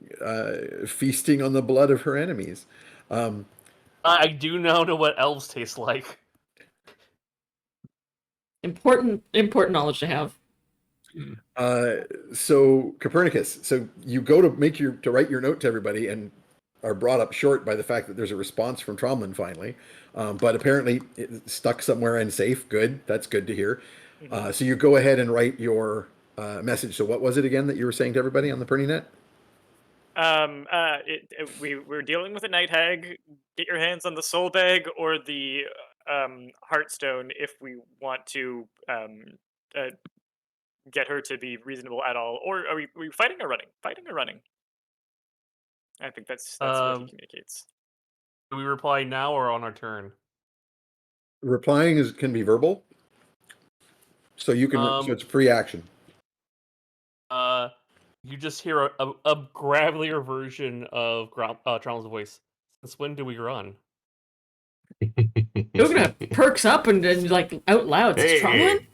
feasting on the blood of her enemies. I do now know what elves taste like. Important knowledge to have. So Copernicus, so you go to write your note to everybody and are brought up short by the fact that there's a response from Tromlin finally, but apparently it's stuck somewhere and safe. Good, that's good to hear. So you go ahead and write your message. So what was it again that you were saying to everybody on the PernyNet? We're dealing with a night hag. Get your hands on the soul bag or the heartstone if we want to get her to be reasonable at all. Or are we fighting or running? Fighting or running? I think that's what he communicates. Do we reply now or on our turn? Replying can be verbal, so you can. So it's free action. You just hear a gravelier version of Tromlin's voice. Since when do we run? Ugna perks up and like out loud. It's Tromlin?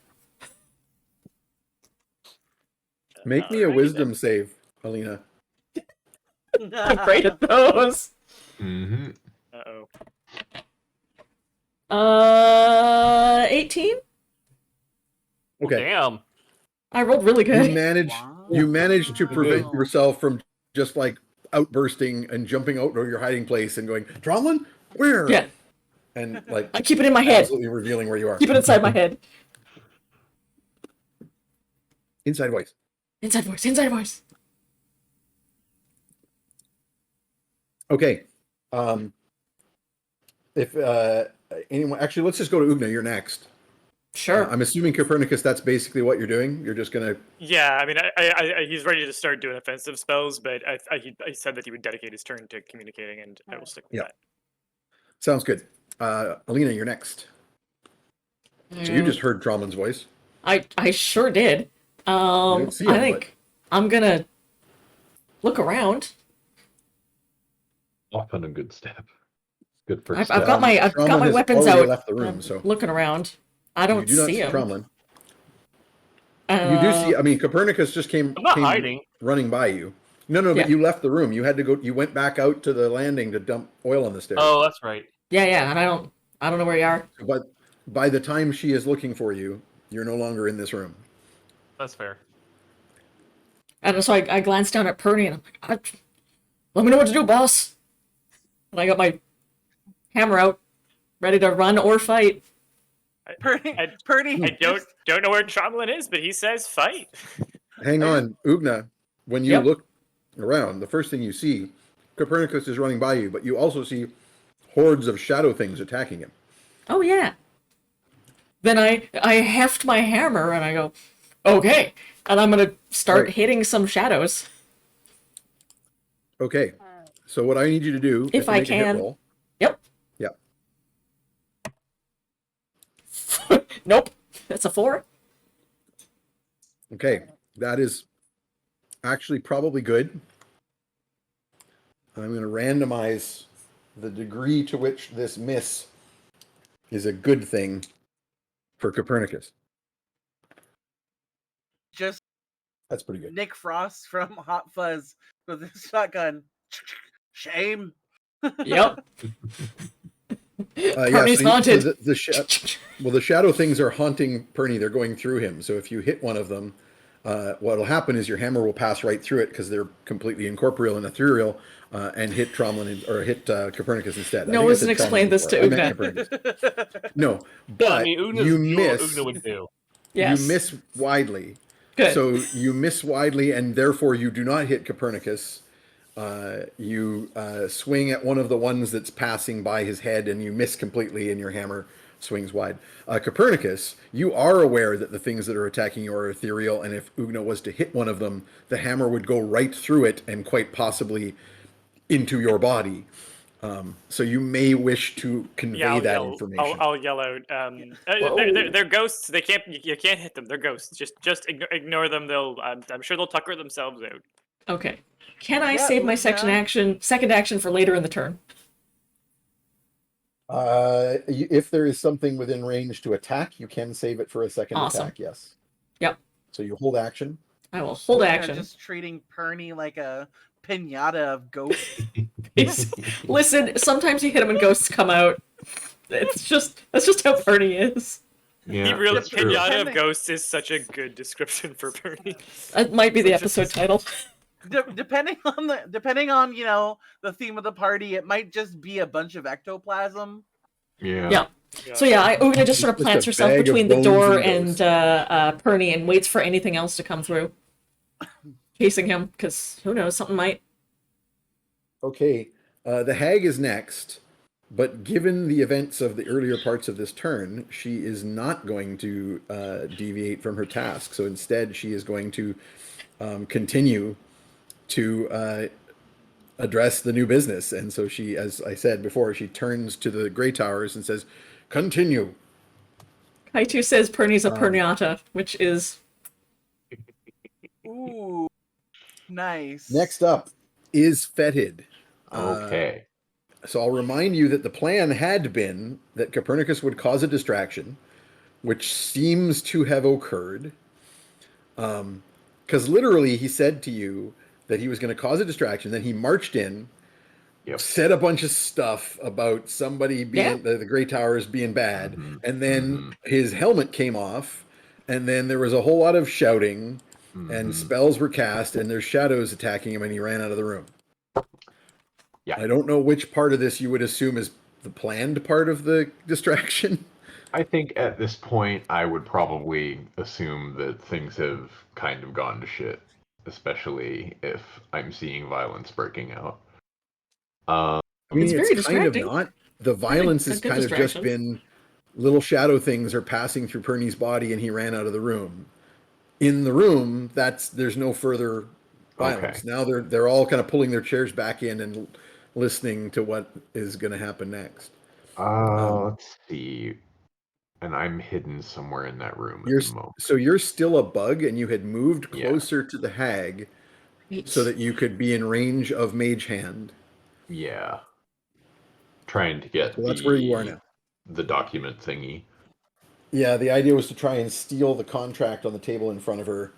Make me a Alrighty wisdom save, Alina. I'm afraid of those. Mm-hmm. Uh-oh. 18? Okay. Damn. I rolled really You good. manage. Wow. You manage to prevent Wow. yourself from just like outbursting and jumping out of your hiding place and going, Tromlin, where? Yeah. And like I keep it in my head. absolutely revealing where you are. Keep it inside my head. Inside voice. Inside voice. Okay. If anyone, actually, let's just go to Ugna. You're next. Sure. I'm assuming Copernicus. That's basically what you're doing. You're just gonna. Yeah, I mean, he's ready to start doing offensive spells, but he said that he would dedicate his turn to communicating, and I will stick with that. Sounds good. Alina, you're next. So you just heard Tromlin's voice. I sure did. don't see him, I think I'm gonna look around. Off on a good step. Good first I've step. got my Tromlin has weapons already out. left the room, I'm so looking around. I you don't do not see see him. Tromlin. You do see. I mean, Copernicus just came hiding. running by you. No, Yeah. but you left the room. You had to go. You went back out to the landing to dump oil on the stairs. Oh, that's right. Yeah, and I don't know where you are. But by the time she is looking for you, you're no longer in this room. That's fair. And so I glanced down at Purdy and I'm like, let me know what to do, boss. And I got my hammer out, ready to run or fight. Purdy. I don't know where Tromlin is, but he says fight. Hang on, Ugna. When you Yep. look around, the first thing you see, Copernicus is running by you, but you also see hordes of shadow things attacking him. Oh yeah. Then I heft my hammer and I go, okay, and I'm gonna start Right. hitting some shadows. Okay. So what I need you to do If is to I make a hit can. roll. Yep. Yeah. Nope. That's a 4. Okay. That is actually probably good. I'm going to randomize the degree to which this miss is a good thing for Copernicus. Just That's pretty good. Nick Frost from Hot Fuzz with his shotgun. Shame. Yep. Perny's haunted. So the shadow things are haunting Perny. They're going through him. So if you hit one of them, what'll happen is your hammer will pass right through it because they're completely incorporeal and ethereal, and hit Tromlin or hit Copernicus instead. No one's explained this to Ugna. Ugna. No, I but mean, you Ugna's miss. Ugna would do. Yes. You miss widely. Good. So you miss widely, and therefore you do not hit Copernicus. You swing at one of the ones that's passing by his head, and you miss completely, and your hammer swings wide. Copernicus, you are aware that the things that are attacking you are ethereal, and if Ugna was to hit one of them, the hammer would go right through it and quite possibly into your body. So you may wish to convey Yeah, that information. I'll yell out. They're ghosts. They can't. You can't hit them. They're ghosts. Just ignore them. I'm sure they'll tucker themselves out. Okay. Can I Yeah, save my Ugna. second action for later in the turn? If there is something within range to attack, you can save it for a second Awesome. attack, yes. Yep. So you hold action. I will hold Ugna action. Just treating Perny like a pinata of ghosts. Listen, sometimes you hit him and ghosts come out. That's just how Perny is. Yeah, He really that's true. pinata of ghosts is such a good description for Bernie. That might be the episode title. Depending on the theme of the party, it might just be a bunch of ectoplasm. Yeah. Yeah. So yeah, Ugna just sort of Just plants a herself bag of between the bones door and and Perny and waits for anything else to come through. Chasing him, because who knows, something might. Okay, the hag is next, but given the events of the earlier parts of this turn, she is not going to deviate from her task. So instead, she is going to continue to address the new business. And so she, as I said before, she turns to the Grey Towers and says, "Continue." Kaitu says Perny's a Perniata, which is... Ooh, nice. Next up is Fetid. Okay. So I'll remind you that the plan had been that Copernicus would cause a distraction, which seems to have occurred. Because literally he said to you that he was going to cause a distraction. Then he marched in, Yep. said a bunch of stuff about somebody being Yeah. the Grey Towers being bad, Mhm. and then Mhm. his helmet came off, and then there was a whole lot of shouting, and Mhm. spells were cast, and there's shadows attacking him, and he ran out of the room. Yeah. I don't know which part of this you would assume is the planned part of the distraction. I think at this point, I would probably assume that things have kind of gone to shit, especially if I'm seeing violence breaking out. I mean, It's very kind of distracting. not. The violence a has good kind of just distraction. been little shadow things are passing through Perny's body, and he ran out of the room. In the room, there's no further violence. Okay. Now they're all kind of pulling their chairs back in and listening to what is going to happen next. Let's see. And I'm hidden somewhere in that room at the moment. So you're still a bug, and you had moved Yeah. closer to the hag so that you could be in range of Mage Hand. Yeah. Trying to get So that's where you are now. the document thingy. Yeah, the idea was to try and steal the contract on the table in front of her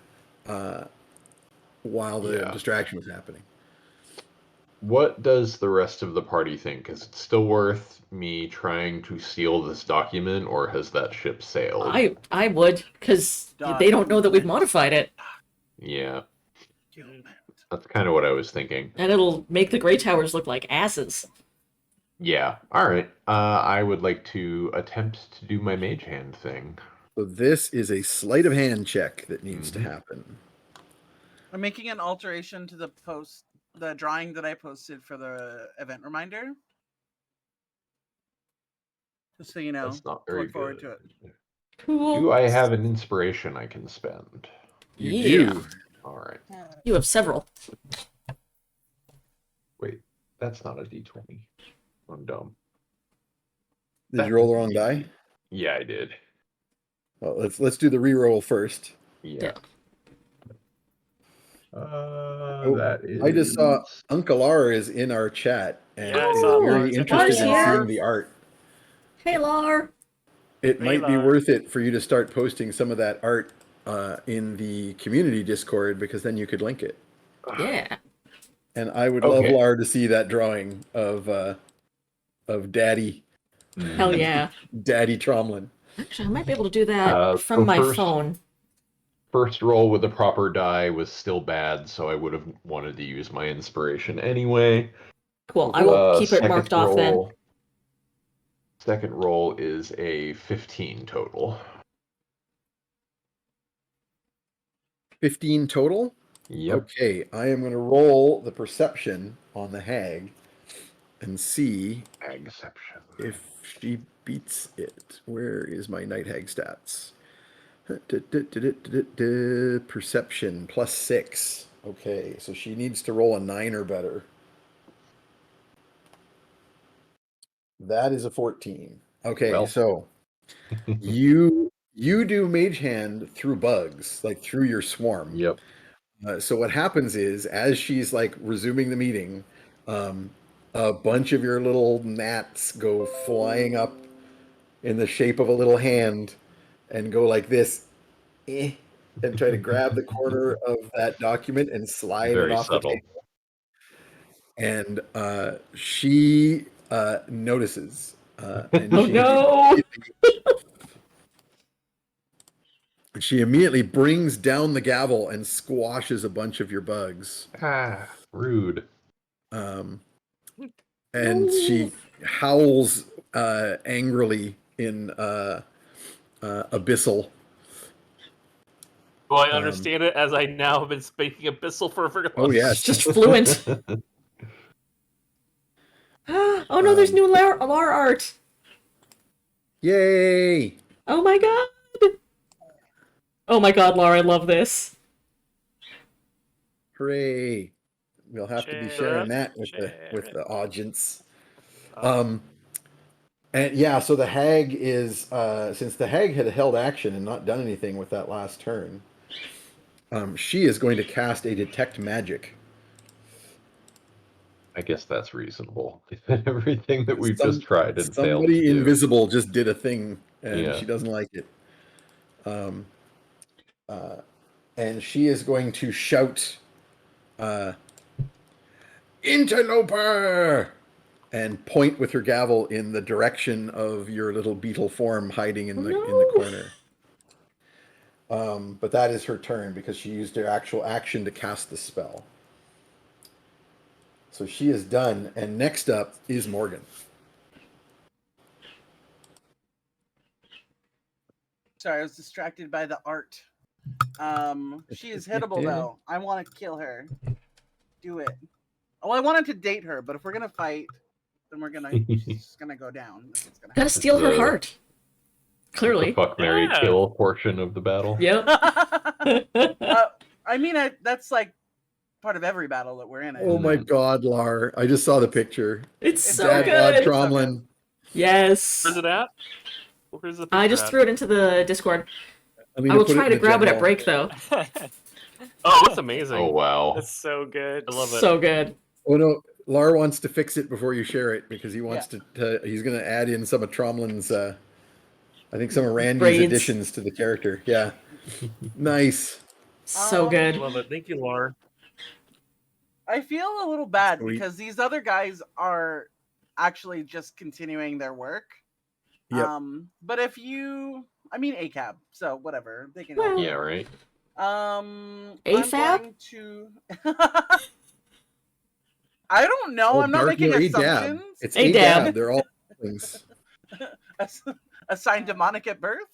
while the Yeah. distraction was happening. What does the rest of the party think? Is it still worth me trying to steal this document, or has that ship sailed? I would, because they don't know that we've modified it. Yeah, that's kind of what I was thinking. And it'll make the Grey Towers look like asses. Yeah, alright. I would like to attempt to do my mage hand thing. So this is a sleight of hand check that needs to happen. I'm making an alteration to the drawing that I posted for the event reminder. Just so you know, That's not very look forward good. to it. Cool. Do I have an inspiration I can spend? You do. Alright. You have several. Wait, that's not a d20. I'm dumb. Did you roll the wrong die? Yeah, I did. Well, let's do the reroll first. Yeah. That is... I just saw Uncle R is in our chat and Yeah, I is saw very Lars. interested in Lars here. seeing the art. Hey, Lar. It Hey, might be Lars. worth it for you to start posting some of that art in the community Discord, because then you could link it. Yeah. And I would love Okay. Lar to see that drawing of Daddy Hell yeah. Daddy Tromlin. Actually, I might be able to do that from so my first- phone. First roll with the proper die was still bad, so I would have wanted to use my inspiration anyway. Cool. I will keep it Second marked off then. roll- Second roll is a 15 total. 15 total? Yep. Okay, I am going to roll the perception on the hag and see Agception. if she beats it. Where is my night hag stats? Perception +6. Okay, so she needs to roll a 9 or better. That is a 14. Okay, Well. so you do mage hand through bugs, like through your swarm. Yep. So what happens is, as she's like resuming the meeting, a bunch of your little gnats go flying up in the shape of a little hand and go like this, and try to grab the corner of that document and slide Very it off subtle. the table. And she notices, and Oh no! she immediately brings down the gavel and squashes a bunch of your bugs. Rude. And she howls angrily in abyssal. Well, I understand it as I now have been speaking abyssal for a very long Oh yes, Just fluent. Oh no, there's new Lar art. Yay! Oh my god. Oh my god, Lar, I love this. Hooray! We'll have to be sharing that with the audience. And yeah, so the hag is since the hag had held action and not done anything with that last turn, she is going to cast a detect magic. I guess that's reasonable. Everything that we've just tried and failed to Somebody do. invisible just did a thing, and Yeah. she doesn't like it. And she is going to shout, "Interloper!" and point with her gavel in the direction of your little beetle form hiding in the corner. But that is her turn because she used her actual action to cast the spell. So she is done, and next up is Morgan. Sorry, I was distracted by the art. She is hittable though. I want to kill her. Do it. Well, I wanted to date her, but if we're gonna fight, then she's just gonna go down. That's what's gonna Gotta happen. steal her heart. Clearly. The fuck, marry, Yeah. kill portion of the battle. Yep. I mean, that's like part of every battle that we're in. Oh my God, Lar! I just saw the picture. It's so Dad good. bod Tromlin. Yes. Where's it at? Where's the I picture just at? threw it into the Discord. I'm gonna I will put try in to the grab it at general. break though. Oh, it's amazing. Oh wow. That's so good. I love it. So good. Oh no, Lar wants to fix it before you share it because he wants to. He's going to add in some of Tromlin's. I think some of Randy's Braids. additions to the character. Yeah, nice. So good. Love it. Thank you, Laura. I feel a little bad Sweet. because these other guys are actually just continuing their work. Yep. But if you, I mean, ACAB, so whatever they can. Well, help. Yeah, right. I'm AFAB? going to. I don't know. Oh, I'm not making ADAB. assumptions. It's ADAB. ADAB. They're all things. Assigned demonic at birth.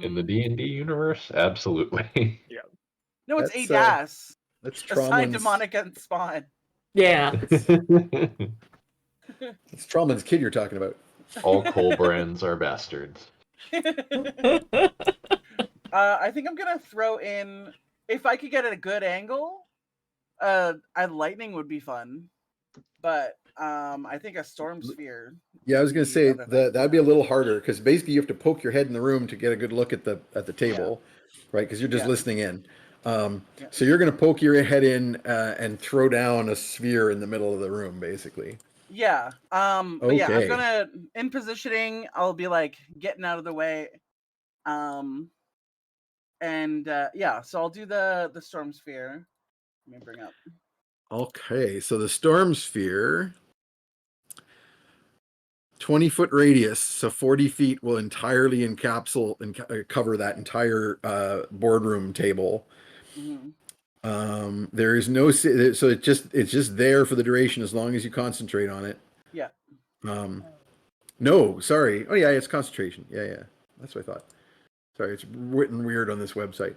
In the D&D universe, absolutely. No, it's That's, ADAS. That's Assigned Tromlin's. demonic at spawn. Yeah. It's Tromlin's kid you're talking about. All Colbrans are bastards. I think I'm gonna throw in, if I could get at a good angle, a lightning would be fun, but I think a storm sphere. Yeah, I was going to would be say another thing. that'd be a little harder because basically you have to poke your head in the room to get a good look at the table, right? Because you're just Yeah. listening in. So you're going to poke your head in and throw down a sphere in the middle of the room, basically. Yeah. But yeah, I'm Okay. gonna, in positioning, I'll be like getting out of the way. And yeah, so I'll do the storm sphere. Let me bring up. Okay, so the storm sphere 20-foot radius, so 40 feet will entirely encapsulate and cover that entire boardroom table. Mhm. There is no so it's just there for the duration as long as you concentrate on it. Yeah. No, sorry. Oh yeah, it's concentration. Yeah, that's what I thought. Sorry, it's written weird on this website.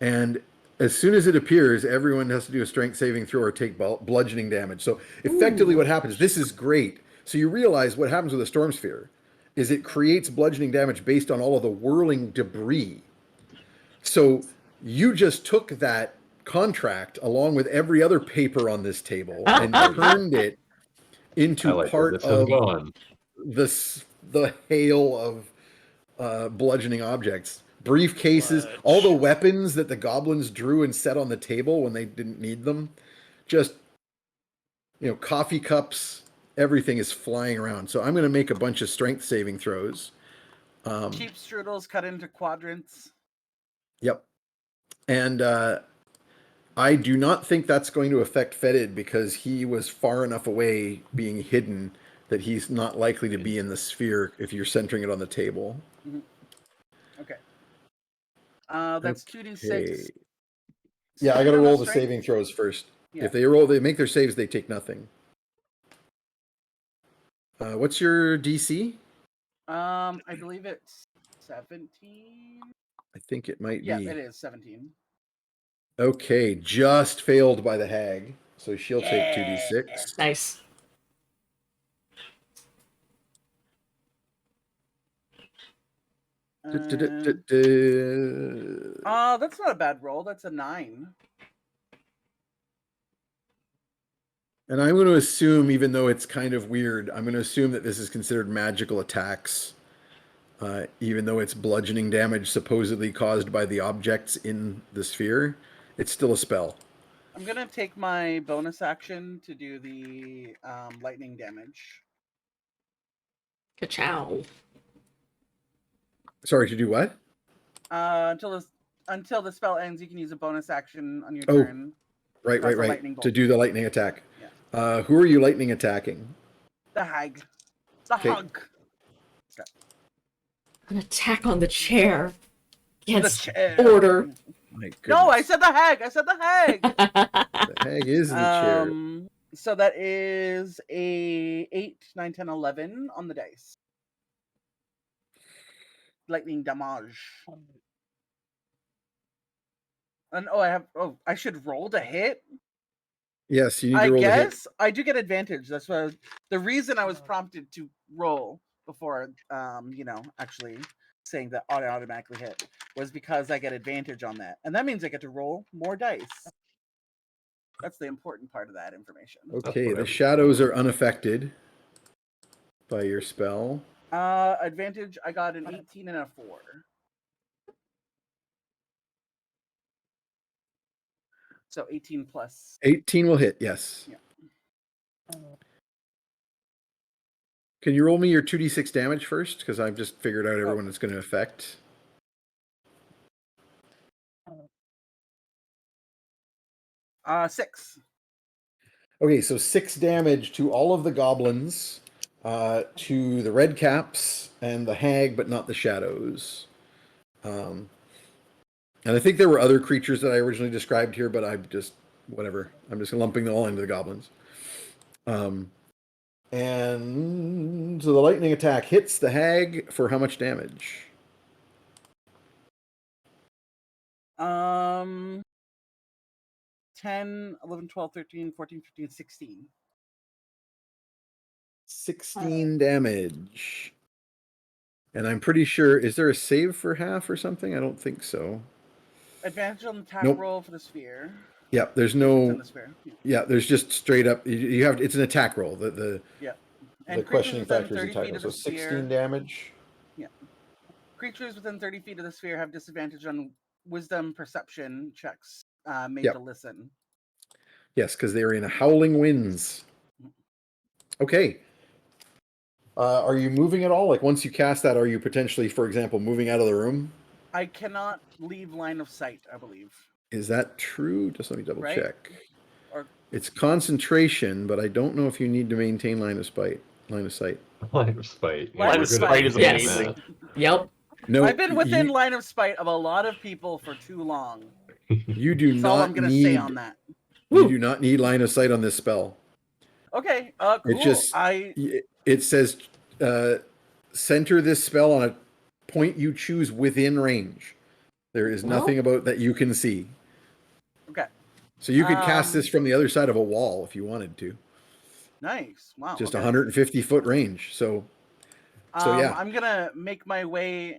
And as soon as it appears, everyone has to do a strength saving throw or take bludgeoning damage. So effectively, what happens? This is great. So you realize what happens with a storm sphere is it creates bludgeoning damage based on all of the whirling debris. So you just took that contract along with every other paper on this table and turned it I into like where part this has of gone. the hail of bludgeoning objects. Briefcases, all the weapons that the goblins drew and set on the table when they didn't need them. Just, coffee cups, everything is flying around. So I'm going to make a bunch of strength saving throws. Cheap strudels cut into quadrants. Yep. And I do not think that's going to affect Fetid because he was far enough away being hidden that he's not likely to be in the sphere if you're centering it on the table. Mm-hmm. Okay. That's 2d6. Yeah, I got to roll the saving throws first. Yeah. If they make their saves, they take nothing. What's your DC? I believe it's 17. I think it might Yeah, be. it is 17. Okay, just failed by the hag. So she'll take 2d6. Nice. That's not a bad roll. That's a 9. And I'm going to assume, even though it's kind of weird, I'm going to assume that this is considered magical attacks, even though it's bludgeoning damage supposedly caused by the objects in the sphere. It's still a spell. I'm going to take my bonus action to do the lightning damage. Ka-chow. Sorry, to do what? Until the spell ends, you can use a bonus action on your turn. Right. To do the lightning attack. Yeah. Who are you lightning attacking? The hag. The hug. Okay. An attack on the chair. Against The chair. order. My goodness. No, I said the hag. The hag is in the chair. So that is a 8, 9, 10, 11 on the dice. Lightning damage. And I should roll to hit. Yes, you need to roll to hit. I do get advantage. That's what the reason I was prompted to roll before actually saying that I automatically hit was because I get advantage on that. And that means I get to roll more dice. That's the important part of that information. Okay, the shadows are unaffected by your spell. Advantage, I got an 18 and a 4. So 18 plus. 18 will hit, yes. Yeah. Can you roll me your 2d6 damage first? Because I've just figured out everyone it's going to affect. Six. Okay, so 6 damage to all of the goblins, to the red caps and the hag, but not the shadows. And I think there were other creatures that I originally described here, but I'm just lumping them all into the goblins. And so the lightning attack hits the hag for how much damage? 10, 11, 12, 13, 14, 15, 16. 16 damage. And I'm pretty sure, is there a save for half or something? I don't think so. Advantage on the attack roll for the sphere. Yeah, there's no. The sphere. Yeah, there's just straight up. You have it's an attack roll. The questioning factor is a title. So 16 damage. Yeah. Creatures within 30 feet of the sphere have disadvantage on wisdom perception checks made to listen. Yes, because they were in howling winds. Okay. Are you moving at all? Like once you cast that, are you potentially, for example, moving out of the room? I cannot leave line of sight, I believe. Is that true? Just let me double check. Or it's concentration, but I don't know if you need to maintain line of sight. Line of sight. Line of spite. Yeah, Line we're of good at spite is maintaining Yes. amazing. Yep. No, I've been within line of sight of a lot of people for too long. you do That's all I'm not gonna say need. on that. You Woo. do not need line of sight on this spell. Okay, It cool. just it says center this spell on a point you choose within range. There is nothing about that you can see. Okay. So you could cast this from the other side of a wall if you wanted to. Nice. Wow. Just okay. 150-foot range. So yeah. I'm gonna make my way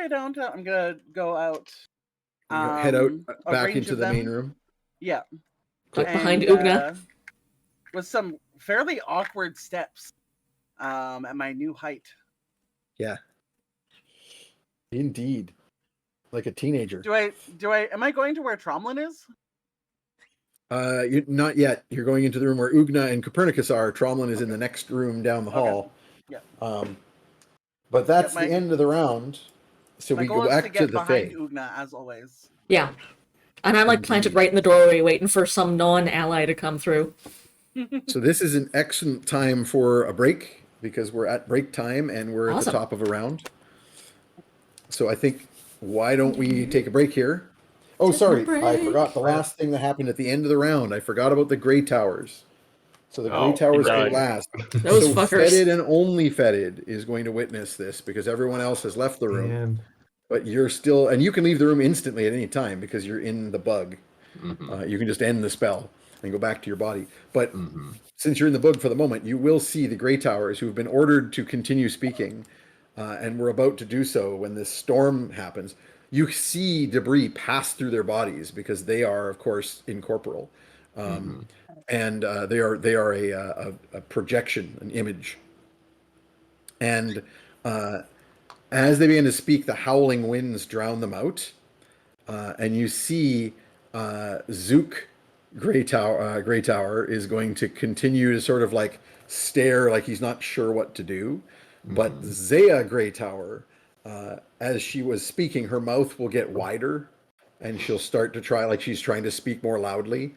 downtown. I'm gonna go out. You know, head out a back range into of the them. main room. Yeah. Duck behind And, Ugna. with some fairly awkward steps. At my new height. Yeah. Indeed. Like a teenager. Am I going to where Tromlin is? Not yet. You're going into the room where Ugna and Copernicus are. Tromlin is in the next room down the hall. Yeah. But that's my- the end of the round. So My we goal go is to back to get the behind Fae. Ugna as always. Yeah. And I'm like planted right in the doorway waiting for some non-ally to come through. So this is an excellent time for a break because we're at break time and we're at the Awesome. top of a round. So I think, why don't we take a break here? Oh, sorry. I break. forgot the last thing that happened at the end of the round. I forgot about the Grey Towers. So the Grey Oh, Towers God. go last. Those So fuckers. Fetid and only Fetid is going to witness this because everyone else has left the room. And But you're still, and you can leave the room instantly at any time because you're in the bug. mhm, You can just end the spell and go back to your body. But mhm. since you're in the bug for the moment, you will see the Grey Towers who have been ordered to continue speaking, and we're about to do so when this storm happens. You see debris pass through their bodies because they are, of course, incorporeal, and they are a projection, an image. And as they begin to speak, the howling winds drown them out, and you see Zook Grey Tower is going to continue to sort of like stare like he's not sure what to do. But Zaya Grey Tower, as she was speaking, her mouth will get wider and she'll start to try like she's trying to speak more loudly.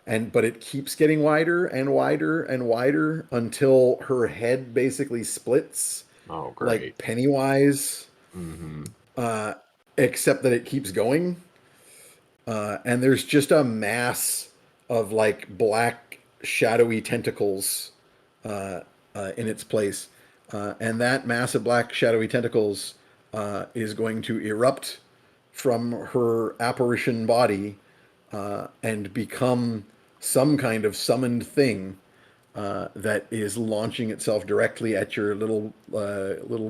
But it keeps getting wider and wider and wider until her head basically splits Oh, like great. Pennywise, hmm except that it keeps going. And there's just a mass of like black shadowy tentacles in its place. And that mass of black shadowy tentacles is going to erupt from her apparition body and become some kind of summoned thing that is launching itself directly at your little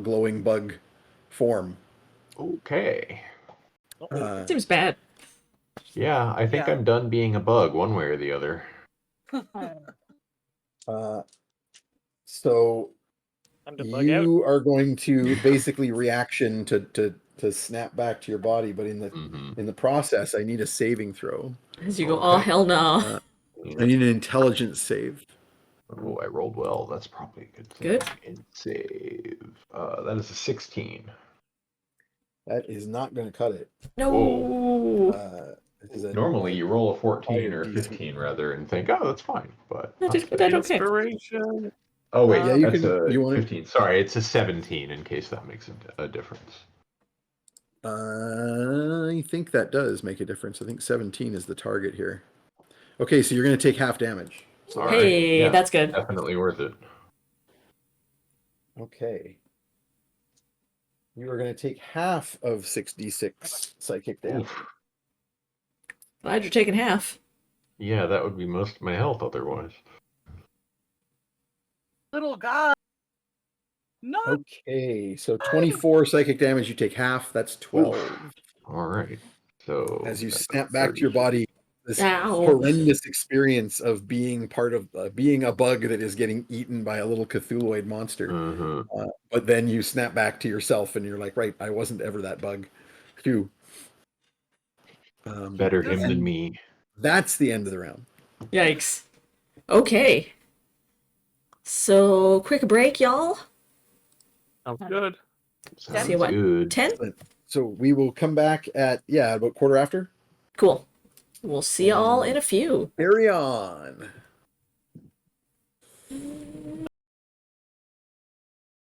glowing bug form. Okay. Seems bad. Yeah, I think Yeah. I'm done being a bug one way or the other. So Time to bug out. you are going to basically reaction to snap back to your body, but hmm in the process, I need a saving throw. As you go, Okay. oh hell no. I need an intelligence save. Oh, I rolled well. That's probably a good thing. Good. And save. That is a 16. That is not going to cut it. No. This is a Normally, you roll a 14 higher or a DC. 15 rather, and think, oh, that's fine. But No, not just put today. that okay. Inspiration. Oh wait, Yeah, you that's can- a you wanna- 15. Sorry, it's a 17. In case that makes a difference. I think that does make a difference. I think 17 is the target here. Okay, so you're going to take half damage. So All right, Hey, yeah, that's good. Definitely worth it. okay. You are going to take half of 6d6 psychic damage. Oof. Glad you're taking half. Yeah, that would be most of my health otherwise. Little guy. No. Okay, so 24 psychic damage, you take half, that's 12. All right. So As you that's snap back to your 30. body, this Ow. horrendous experience of being part of, being a bug that is getting eaten by a little Cthulhuid monster. Mhm. But then you snap back to yourself and you're like, right, I wasn't ever that bug. Phew. Better him and than me. That's the end of the round. Yikes. Okay. So, quick break, y'all. Sounds good. Sounds See what? good. 10? So we will come back at, about quarter after. Cool. We'll see y'all in a few. Carry on.